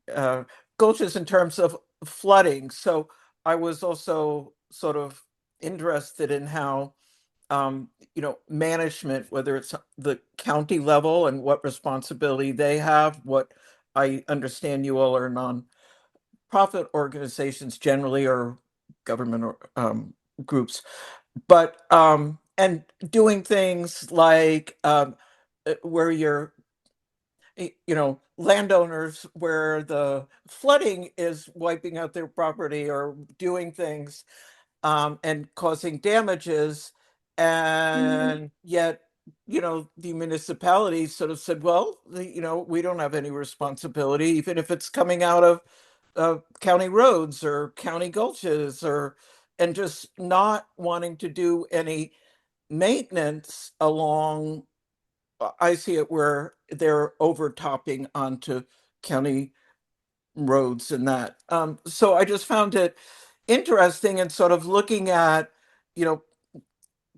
gulches in terms of flooding. So I was also sort of interested in how management, whether it's the county level and what responsibility they have. What I understand, you all are non-profit organizations generally, or government or groups, but and doing things like where you're landowners, where the flooding is wiping out their property or doing things and causing damages. And yet, the municipality sort of said, well, we don't have any responsibility, even if it's coming out of county roads or county gulches, and just not wanting to do any maintenance along. I see it where they're overtopping onto county roads and that. So I just found it interesting and sort of looking at,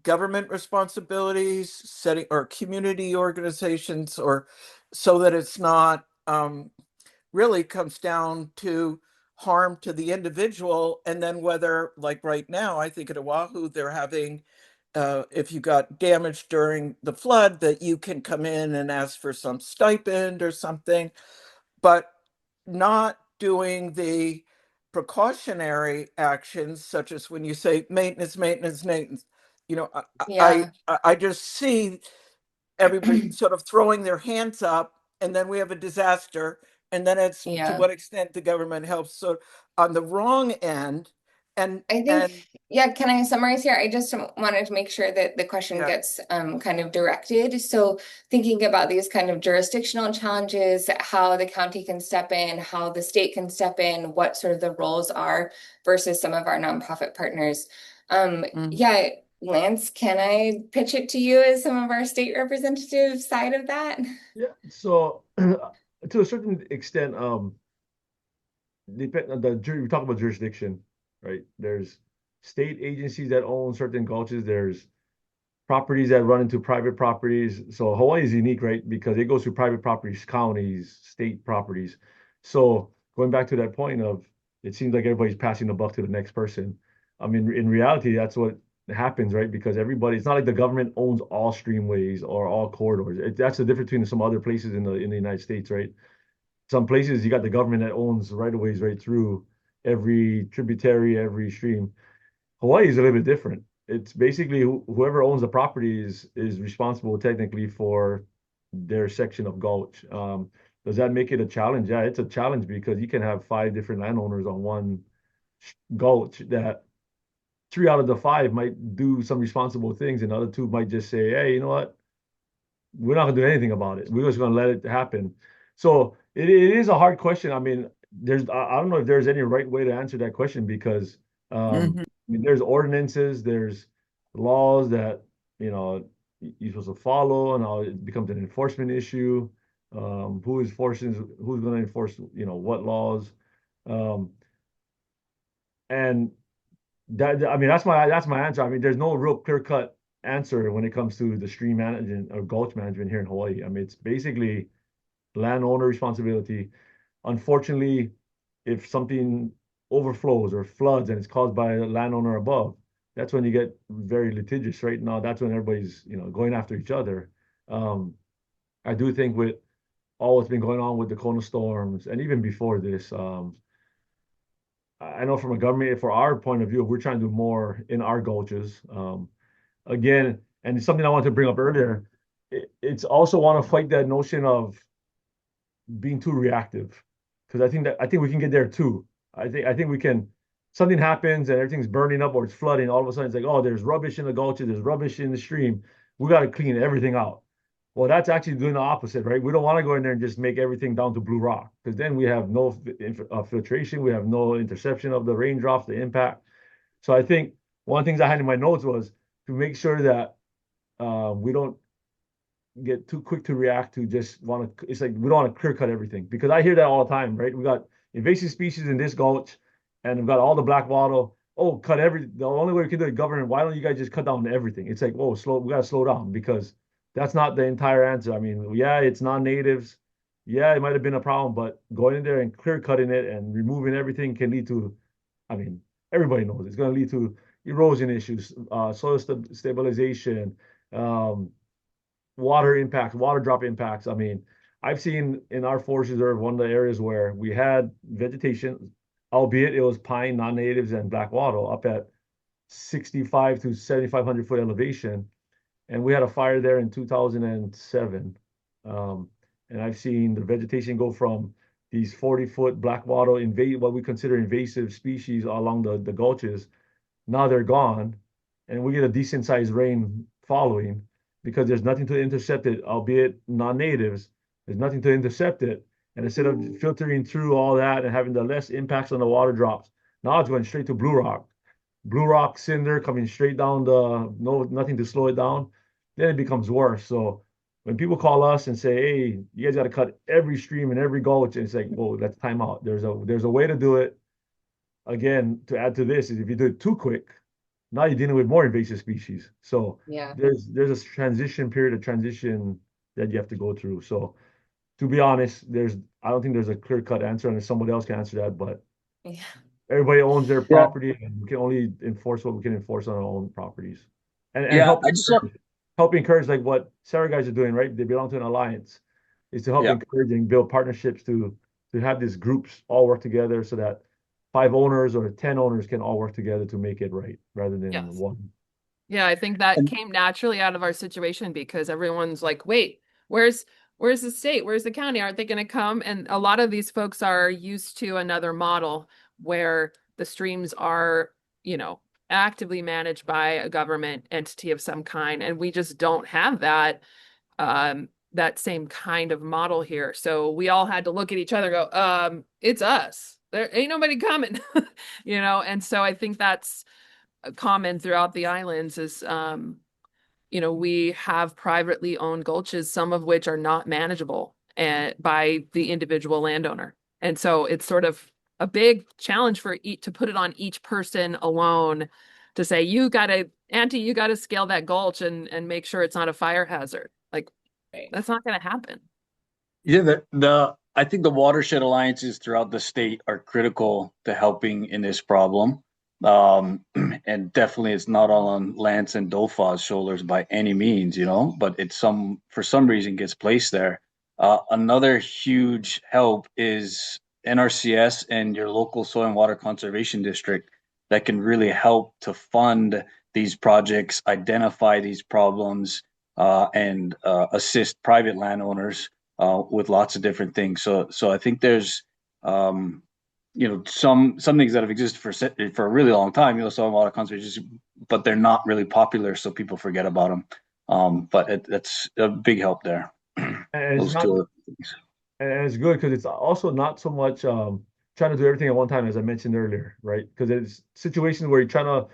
government responsibilities, setting or community organizations, or so that it's not really comes down to harm to the individual. And then whether, like right now, I think at Oahu, they're having if you got damage during the flood, that you can come in and ask for some stipend or something, but not doing the precautionary actions, such as when you say maintenance. Yeah. I just see everybody sort of throwing their hands up, and then we have a disaster, and then it's to Yeah. what extent the government helps. So on the wrong end, and I think, yeah, can I summarize here? I just wanted to make sure that the question Yeah. gets kind of directed. So thinking about these kind of jurisdictional challenges, how the county can step in, how the state can step in, what sort of the roles are versus some of our nonprofit partners. Yeah, Lance, can I pitch it to you as some of our state representative side of that? Yeah. So to a certain extent, depend on we talk about jurisdiction. right? There's state agencies that own certain gulches. There's properties that run into private properties. So Hawaii is unique, right? Because it goes through private properties, counties, state properties. So going back to that point of it seems like everybody's passing the buck to the next person. I mean, in reality, that's what happens, right? Because everybody, it's not like the government owns all streamways or all corridors. That's the difference between some other places in the United States, right? Some places you got the government that owns right of ways right through every tributary, every stream. Hawaii is a little bit different. It's basically whoever owns the property is responsible technically for their section of gulch. Does that make it a challenge? Yeah, it's a challenge because you can have five different landowners on one gulch that three out of the five might do some responsible things and the other two might just say, hey, you know what? We're not gonna do anything about it. We're just gonna let it happen. So it is a hard question. I mean, I don't know if there's any right way to answer that question because Mhm. I mean there's ordinances, there's laws that you know you're supposed to follow, and now it becomes an enforcement issue. Who's going to enforce what laws? Um, and that I mean that's my answer. I mean, there's no real clear cut answer when it comes to the stream management or gulch management here in Hawaii. I mean, it's basically landowner responsibility. Unfortunately, if something overflows or floods and it's caused by a landowner above, that's when you get very litigious, right? Now that's when everybody's, going after each other. Um, I do think with all what's been going on with the Kona storms and even before this, I know from a government, for our point of view, we're trying to do more in our gulches. Again, and it's something I wanted to bring up earlier. It's also want to fight that notion of being too reactive because I think we can get there too. I think we can. Something happens and everything's burning up or it's flooding. All of a sudden, it's like, oh, there's rubbish in the gulches, there's rubbish in the stream. We got to clean everything out. Well, that's actually doing the opposite, right? We don't want to go in there and just make everything down to blue rock because then we have no filtration, we have no interception of the raindrops, the impact. So I think one of the things I had in my notes was to make sure that we don't get too quick to react to just want to, it's like we don't want to clear cut everything because I hear that all the time, right? We got invasive species in this gulch and we've got all the black wattle. Oh, the only way we can do it, government, why don't you guys just cut down everything? It's like, whoa, we got to slow down because that's not the entire answer. I mean, yeah, it's non-natives. Yeah, it might have been a problem, but going in there and clear cutting it and removing everything can lead to, I mean, everybody knows it's going to lead to erosion issues, soil stabilization, um, water impacts, water drop impacts. I mean, I've seen in our forest reserve one of the areas where we had vegetation, albeit it was pine, non-natives, and black wattle up at 65 to 7,500 foot elevation, and we had a fire there in 2007. Um, and I've seen the vegetation go from these 40-foot black wattle what we consider invasive species along the gulches. Now they're gone, and we get a decent sized rain following because there's nothing to intercept it, albeit non-natives. There's nothing to intercept it. And instead of filtering through all that and having the less impacts on the water drops, now it's going straight to blue rock. Blue rock cinder coming straight down nothing to slow it down. Then it becomes worse. So when people call us and say, hey, you guys got to cut every stream and every gulch, and it's like, whoa, let's time out. There's a way to do it. Again, to add to this is if you do it too quick, now you're dealing with more invasive species. So Yeah. there's a period of transition that you have to go through. So to be honest, I don't think there's a clear cut answer, and somebody else can answer that. But Yeah. everybody owns their Yeah, property, and we can only enforce what we can enforce on our own properties, and yeah, I just help encourage like what Sarah guys are doing. Right, they belong to an alliance, is to help yeah, encourage and build partnerships to have these groups all work together so that 5 owners or 10 owners can all work together to make it right rather than Yes. one. Yeah, I think that and came naturally out of our situation because everyone's like, wait, where's the state? Where's the county? Aren't they going to come? And a lot of these folks are used to another model where the streams are, actively managed by a government entity of some kind. And we just don't have that same kind of model here. So we all had to look at each other and go, it's us. There ain't nobody coming, and so I think that's common throughout the islands is we have privately owned gulches, some of which are not manageable by the individual landowner. And so it's sort of a big challenge for to put it on each person alone to say, you gotta scale that gulch and make sure it's not a fire hazard. Like, that's not gonna happen. Yeah, I think the watershed alliances throughout the state are critical to helping in this problem. And definitely it's not all on Lance and Dolfa's shoulders by any means, but it's for some reason gets placed there. Another huge help is NRCS and your local soil and water conservation district that can really help to fund these projects, identify these problems, and assist private landowners with lots of different things. So I think there's some things that have existed for a really long time. So a lot of conservation, but they're not really popular, so people forget about them. But that's a big help there. And it's Those not, two things. and it's good because it's also not so much trying to do everything at one time, as I mentioned earlier, right? Because it's situations where you're trying to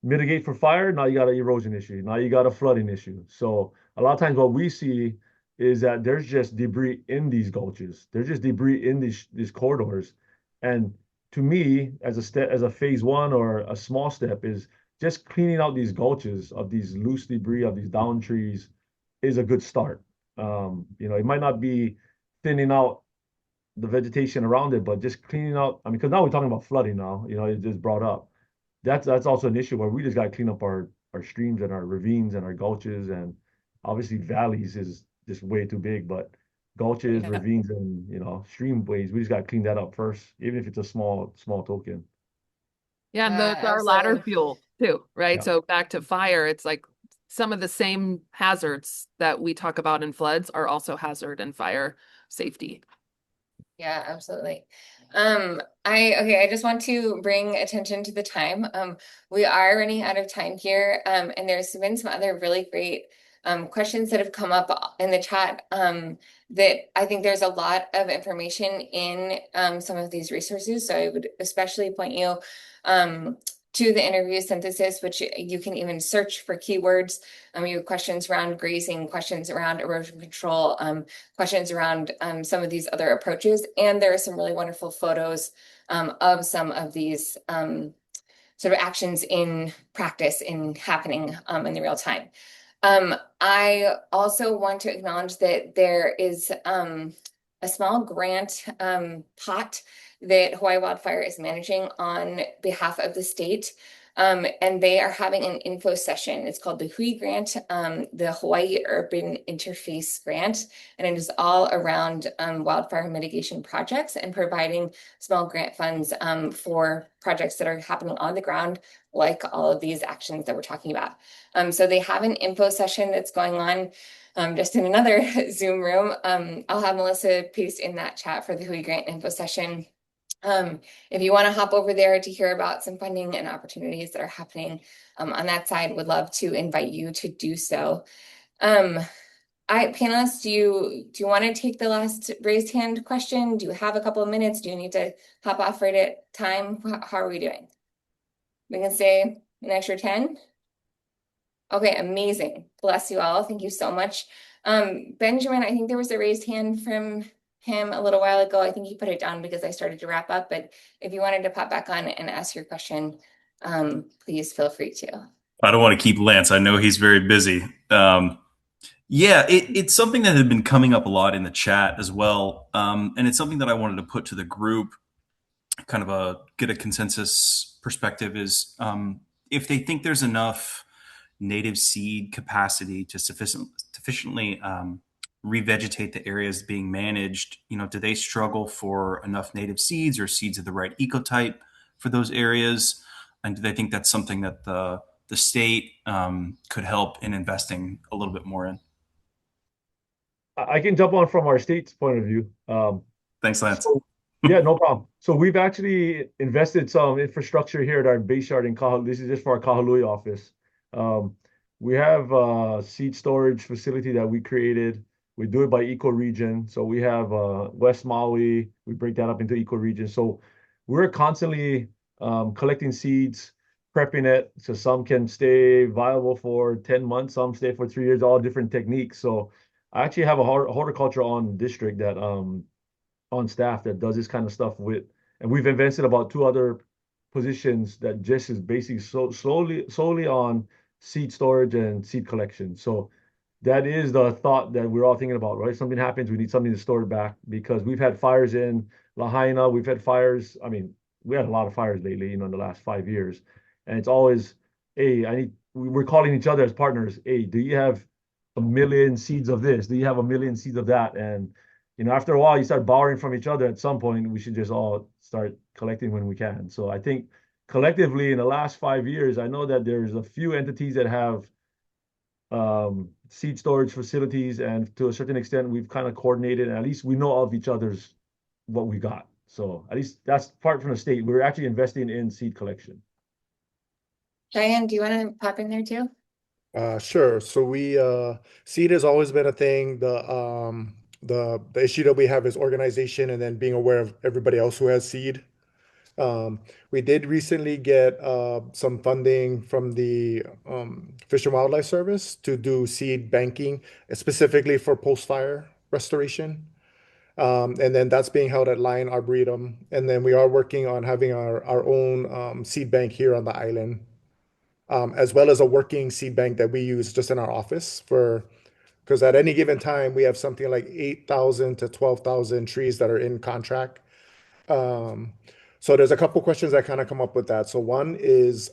mitigate for fire. Now you got an erosion issue. Now you got a flooding issue. So a lot of times what we see is that there's just debris in these gulches. There's just debris in these corridors. And to me, as a phase one or a small step, is just cleaning out these gulches of these loose debris of these down trees is a good start. It might not be thinning out the vegetation around it, but just cleaning out. I mean, because now we're talking about flooding now, it just brought up. That's also an issue where we just got to clean up our streams and our ravines and our gulches, and obviously valleys is just way too big, but gulches, Yeah. ravines, and streamways, we just got to clean that up first, even if it's a small token. Yeah, and that's our ladder Absolutely. fuel too, right? Yeah. So back to fire, it's like some of the same hazards that we talk about in floods are also hazard and fire safety. Yeah, absolutely. I just want to bring attention to the time. We are running out of time here. And there's been some other really great questions that have come up in the chat that I think there's a lot of information in some of these resources. So I would especially point you to the interview synthesis, which you can even search for keywords. You have questions around grazing, questions around erosion control, questions around some of these other approaches. And there are some really wonderful photos of some of these sort of actions in practice in happening in the real time. I also want to acknowledge that there is a small grant pot that Hawaii Wildfire is managing on behalf of the state. And they are having an info session. It's called the HUI grant, the Hawaii Urban Interface Grant, and it is all around wildfire mitigation projects and providing small grant funds for projects that are happening on the ground, like all of these actions that we're talking about. So they have an info session that's going on just in another Zoom room. I'll have Melissa paste in that chat for the HUI grant info session. If you want to hop over there to hear about some funding and opportunities that are happening on that side, would love to invite you to do so. Panelists, do you want to take the last raised hand question? Do you have a couple of minutes? Do you need to hop off right at time? How are we doing? We can stay an extra 10? Okay, amazing. Bless you all. Thank you so much. Benjamin, I think there was a raised hand from him a little while ago. I think he put it down because I started to wrap up, but if you wanted to pop back on and ask your question, please feel free to. I don't want to keep Lance. I know he's very busy. It's something that had been coming up a lot in the chat as well. And it's something that I wanted to put to the group, kind of get a consensus perspective is if they think there's enough native seed capacity to sufficiently revegetate the areas being managed, do they struggle for enough native seeds or seeds of the right ecotype for those areas? And do they think that's something that the state could help in investing a little bit more in? I can jump on from our state's point of view. Thanks, Lance. Yeah, no problem. So we've actually invested some infrastructure here at our base yard in Kahului. This is just for our Kahului office. We have a seed storage facility that we created. We do it by ecoregion. So we have West Maui. We break that up into ecoregions. So we're constantly collecting seeds, prepping it. So some can stay viable for 10 months, some stay for 3 years, all different techniques. So I actually have a horticulture on district that on staff that does this kind of stuff with, And we've invested about 2 other positions that just is basically solely on seed storage and seed collection. So that is the thought that we're all thinking about, right? Something happens, we need something to store it back because we've had fires in Lahaina, we've had fires. I mean, we had a lot of fires lately, in the last 5 years. And it's always, hey, we're calling each other as partners. Hey, do you have a million seeds of this? Do you have a million seeds of that? And after a while, you start borrowing from each other. At some point, we should just all start collecting when we can. So I think collectively in the last 5 years, I know that there's a few entities that have seed storage facilities, and to a certain extent, we've kind of coordinated, and at least we know of each other's what we got. So at least that's part from the state. We're actually investing in seed collection. Diane, do you want to pop in there too? Sure. So seed has always been a thing. The issue that we have is organization and then being aware of everybody else who has seed. We did recently get some funding from the Fish and Wildlife Service to do seed banking, specifically for post-fire restoration. And then that's being held at Lion Arboretum. And then we are working on having our own seed bank here on the island, as well as a working seed bank that we use just in our office because at any given time, we have something like 8,000 to 12,000 trees that are in contract. So there's a couple questions that kind of come up with that. So one is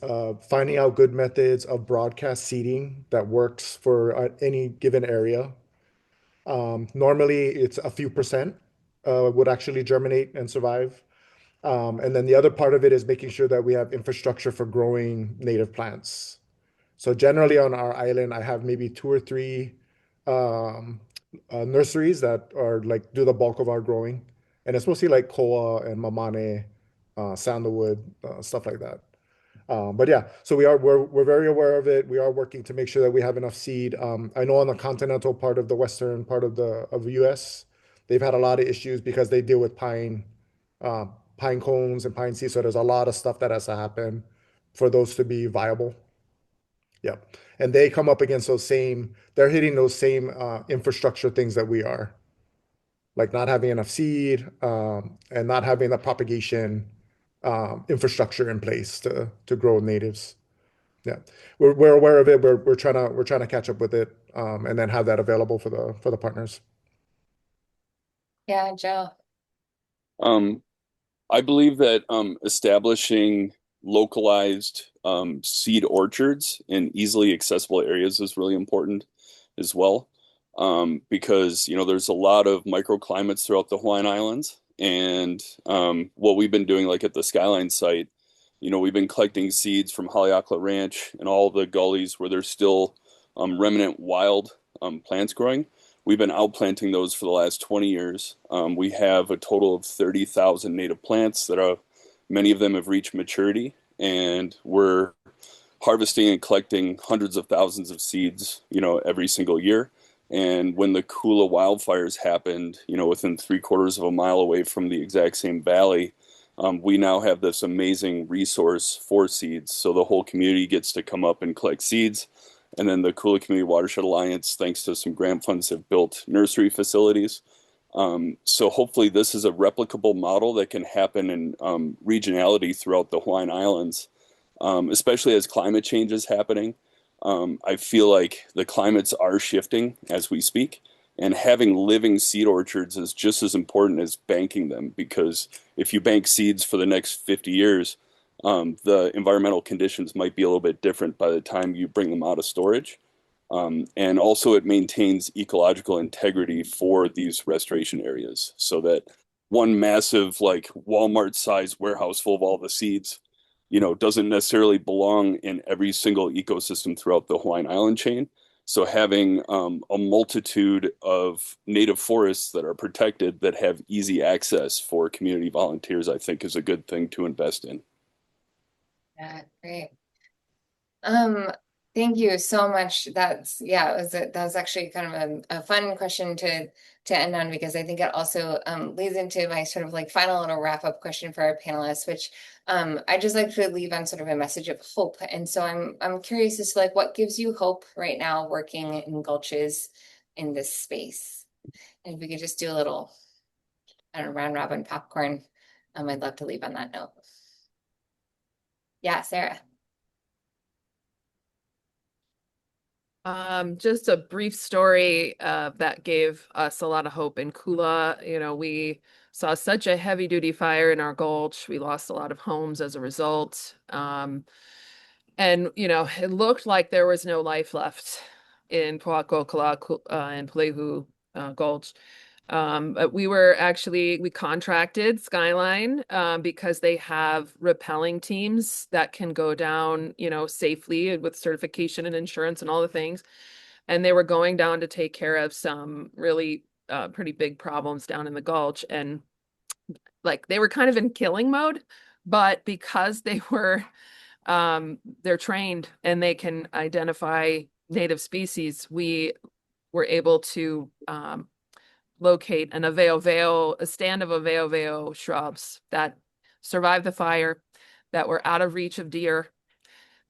finding out good methods of broadcast seeding that works for any given area. Normally, it's a few percent would actually germinate and survive. And then the other part of it is making sure that we have infrastructure for growing native plants. So generally on our island, I have maybe 2 or 3 nurseries that are do the bulk of our growing. And it's mostly like koa and mamane, sandalwood, stuff like that. But yeah, so we're very aware of it. We are working to make sure that we have enough seed. I know on the continental part of the western part of the US, they've had a lot of issues because they deal with pine cones and pine seeds. So there's a lot of stuff that has to happen for those to be viable. Yeah. And they come up against they're hitting those same infrastructure things that we are, like not having enough seed and not having the propagation infrastructure in place to grow natives. Yeah, we're aware of it. We're trying to catch up with it and then have that available for the partners. Yeah, Joe. I believe that establishing localized seed orchards in easily accessible areas is really important as well, because there's a lot of microclimates throughout the Hawaiian Islands, and what we've been doing, like at the Skyline site, we've been collecting seeds from Haleakala Ranch and all the gullies where there's still remnant wild plants growing. We've been outplanting those for the last 20 years. We have a total of 30,000 native plants that many of them have reached maturity, and we're harvesting and collecting hundreds of thousands of seeds, every single year. And when the Kula wildfires happened, within 3/4 of a mile away from the exact same valley, we now have this amazing resource for seeds. So the whole community gets to come up and collect seeds. And then the Kula Community Watershed Alliance, thanks to some grant funds, have built nursery facilities. So hopefully this is a replicable model that can happen in regionality throughout the Hawaiian Islands, especially as climate change is happening. I feel like the climates are shifting as we speak, and having living seed orchards is just as important as banking them, because if you bank seeds for the next 50 years, the environmental conditions might be a little bit different by the time you bring them out of storage. And also it maintains ecological integrity for these restoration areas, so that one massive like Walmart sized warehouse full of all the seeds, doesn't necessarily belong in every single ecosystem throughout the Hawaiian Island chain. So having a multitude of native forests that are protected, that have easy access for community volunteers, I think is a good thing to invest in. Yeah, great. Thank you so much. That was actually kind of a fun question to end on, because I think it also leads into my sort of like final little wrap-up question for our panelists, which I just like to leave on sort of a message of hope. And so I'm curious as to like what gives you hope right now working in Gulches in this space. And if we could just do a little, I don't know, round robin popcorn I'd love to leave on that note. Yeah, Sarah. Just a brief story that gave us a lot of hope in Kula. You know, we saw such a heavy duty fire in our gulch. We lost a lot of homes as a result. And, you know, it looked like there was no life left in Poakokala and Palehu Gulch. But we contracted Skyline because they have rappelling teams that can go down, you know, safely with certification and insurance and all the things. And they were going down to take care of some really pretty big problems down in the Gulch. And like they were kind of in killing mode, but because they're trained and they can identify native species, we were able to locate a stand of aveo shrubs that survived the fire, that were out of reach of deer,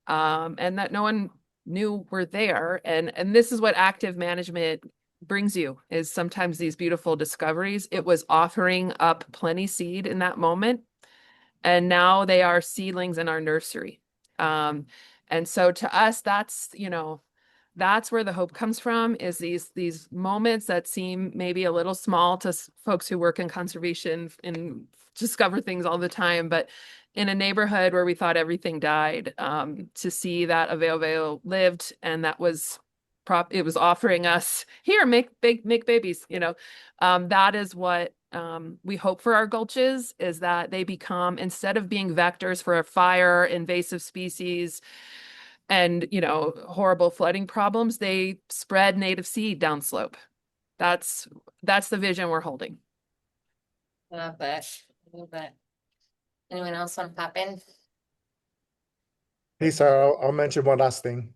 and that no one knew were there. And this is what active management brings you, is sometimes these beautiful discoveries. It was offering up plenty seed in that moment, and now they are seedlings in our nursery. And so to us, that's, you know, that's where the hope comes from, is these moments that seem maybe a little small to folks who work in conservation and discover things all the time, but in a neighborhood where we thought everything died, to see that Aveo lived, and that was it was offering us, here, make babies, you know. That is what we hope for our gulches, is that they become, instead of being vectors for a fire, invasive species, and, you know, horrible flooding problems, they spread native seed downslope. That's the vision we're holding. Love that. Love that. Anyone else want to pop in? Hey, Sarah, I'll mention one last thing.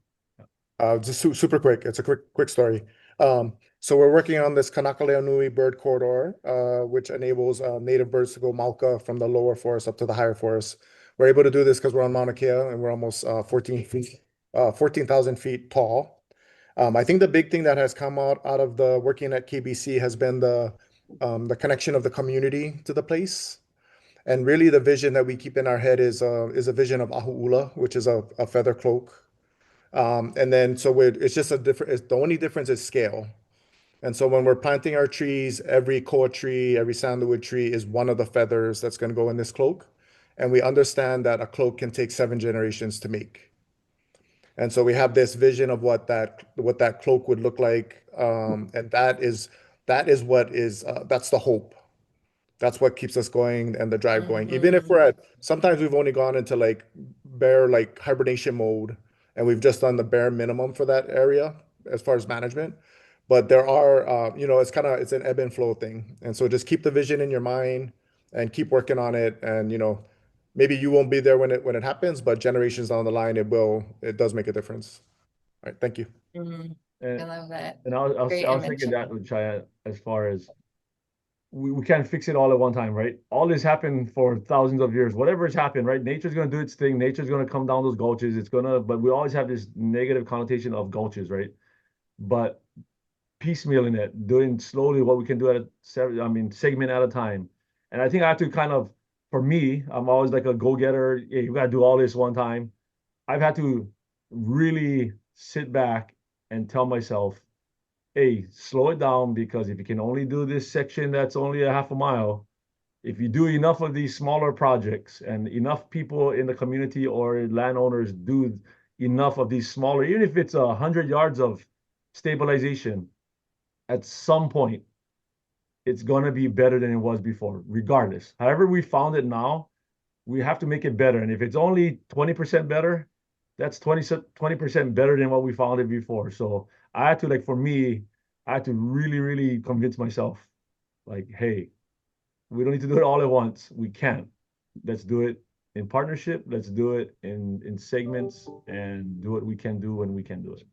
Just super quick. It's a quick story. So we're working on this Kanakaleonui bird corridor, which enables native birds to go Malka from the lower forest up to the higher forest. We're able to do this because we're on Mauna Kea and we're almost 14,000 feet tall. I think the big thing that has come out of the working at KBC has been the connection of the community to the place. And really the vision that we keep in our head is a vision of ahu'ula, which is a feather cloak. And then so it's just the only difference is scale. And so when we're planting our trees, every koa tree, every sandalwood tree is one of the feathers that's going to go in this cloak. And we understand that a cloak can take 7 generations to make. And so we have this vision of what that cloak would look like. And that's the hope. That's what keeps us going and the drive going. Even if sometimes we've only gone into like bare like hibernation mode, and we've just done the bare minimum for that area as far as management. But there are, it's an ebb and flow thing. And so just keep the vision in your mind and keep working on it. And, maybe you won't be there when it happens, but generations down the line, it does make a difference. All right. Thank you. I love that. And I was thinking that with Chaya, as far as we can't fix it all at one time, right? All this happened for thousands of years. Whatever has happened, right? Nature's gonna do its thing. Nature's gonna come down those gulches. But we always have this negative connotation of gulches, right? But piecemealing it, doing slowly what we can do segment at a time. And I think I have to for me, I'm always like a go-getter. Hey, you gotta do all this one time. I've had to really sit back and tell myself, hey, slow it down, because if you can only do this section that's only a half a mile, if you do enough of these smaller projects and enough people in the community or landowners do enough of these smaller, even if it's 100 yards of stabilization, at some point, it's going to be better than it was before, regardless. However we found it now, we have to make it better. And if it's only 20% better, that's 20% better than what we found it before. So I had to, for me, I had to really, really convince myself, hey, we don't need to do it all at once. We can't. Let's do it in partnership. Let's do it in segments, and do what we can do when we can do it.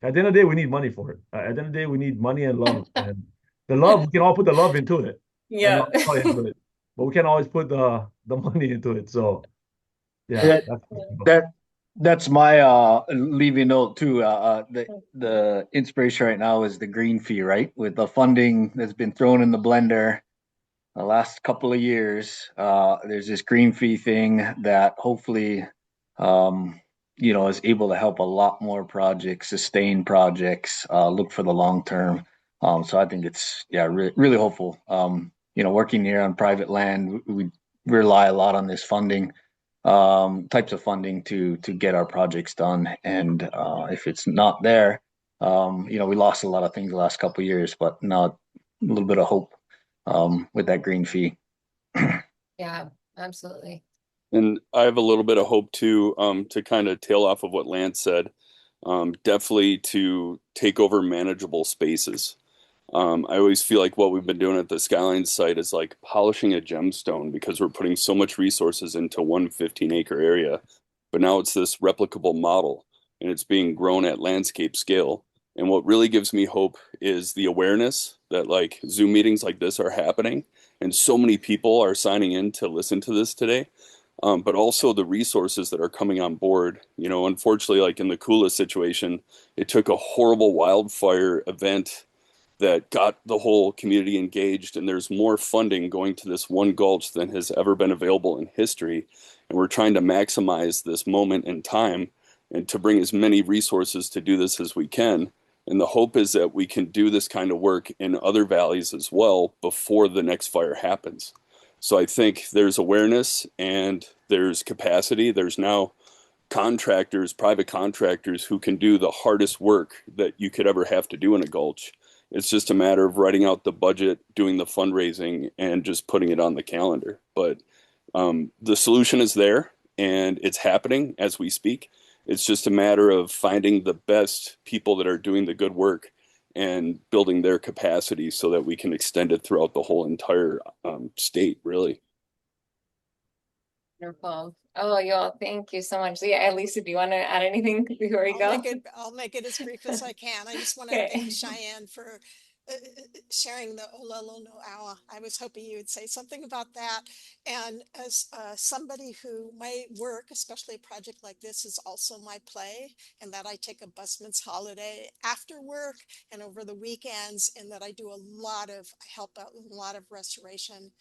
At the end of the day, we need money for it. At the end of the day, we need money and love. And the love, we can all put the love into it. Yeah. But we can't always put the money into it. So yeah. That's my leaving note too. The inspiration right now is the green fee, right? With the funding that's been thrown in the blender, the last couple of years, there's this green fee thing that hopefully, is able to help a lot more projects, sustain projects, look for the long term. So I think it's really hopeful. Working here on private land, we rely a lot on this funding, types of funding to get our projects done. And if it's not there, we lost a lot of things the last couple of years, but now a little bit of hope with that green fee. Yeah, absolutely. And I have a little bit of hope too, to kind of tail off of what Lance said, definitely to take over manageable spaces. I always feel like what we've been doing at the Skyline site is like polishing a gemstone because we're putting so much resources into one 15-acre area. But now it's this replicable model and it's being grown at landscape scale. And what really gives me hope is the awareness that like Zoom meetings like this are happening and so many people are signing in to listen to this today. But also the resources that are coming on board. Unfortunately, like in the Kula situation, it took a horrible wildfire event that got the whole community engaged, and there's more funding going to this one gulch than has ever been available in history. And we're trying to maximize this moment in time and to bring as many resources to do this as we can. And the hope is that we can do this kind of work in other valleys as well before the next fire happens. So I think there's awareness and there's capacity. There's now contractors, private contractors who can do the hardest work that you could ever have to do in a gulch. It's just a matter of writing out the budget, doing the fundraising, and just putting it on the calendar. But the solution is there, and it's happening as we speak. It's just a matter of finding the best people that are doing the good work and building their capacity so that we can extend it throughout the whole entire state, really. Wonderful. Oh, you all, thank you so much. So, yeah, Lisa, do you want to add anything before we go? I'll make it as brief as I can. I just want to Okay. thank Cheyenne for sharing the Olelo no Awa. I was hoping you would say something about that. And as somebody who my work, especially a project like this, is also my play, and that I take a busman's holiday after work and over the weekends, and that I do I help out with a lot of restoration,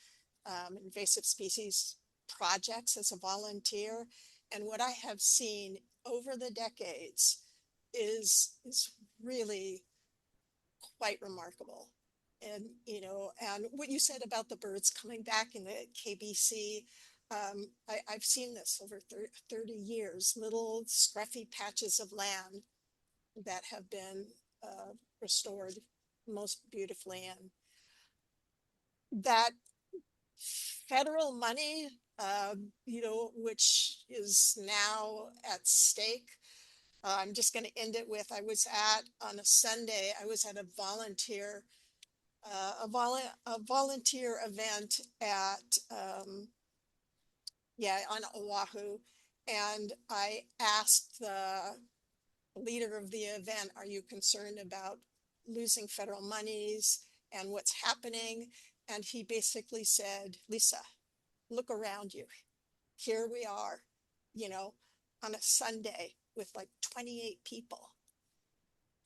invasive species projects as a volunteer. And what I have seen over the decades is really quite remarkable. And and what you said about the birds coming back in the KBC, I've seen this over 30 years, little scruffy patches of land that have been restored most beautifully. And that federal money, which is now at stake. I'm just going to end it with, on a Sunday, I was at a volunteer event at, on Oahu. And I asked the leader of the event, are you concerned about losing federal monies and what's happening? And he basically said, Lisa, look around you. Here we are, on a Sunday with like 28 people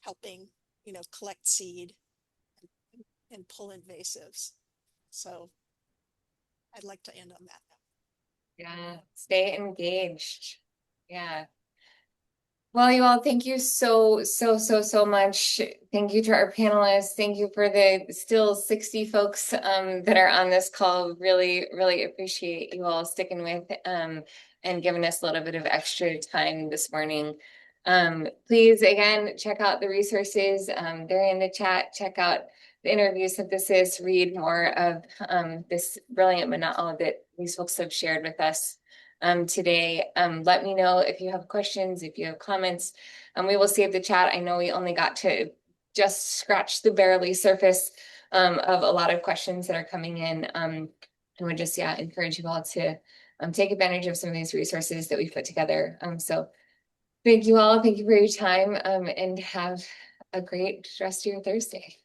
helping, collect seed and pull invasives. So I'd like to end on that note. Yeah, stay engaged. Yeah. Well, you all, thank you so much. Thank you to our panelists. Thank you for the still 60 folks that are on this call. Really appreciate you all sticking with and giving us a little bit of extra time this morning. Please, again, check out the resources. They're in the chat. Check out the interview synthesis. Read more of this brilliant mana'o that these folks have shared with us today. Let me know if you have questions, if you have comments. We will save the chat. I know we only got to just scratch the barely surface of a lot of questions that are coming in. And we just encourage you all to take advantage of some of these resources that we've put together. So thank you all. Thank you for your time and have a great rest of your Thursday.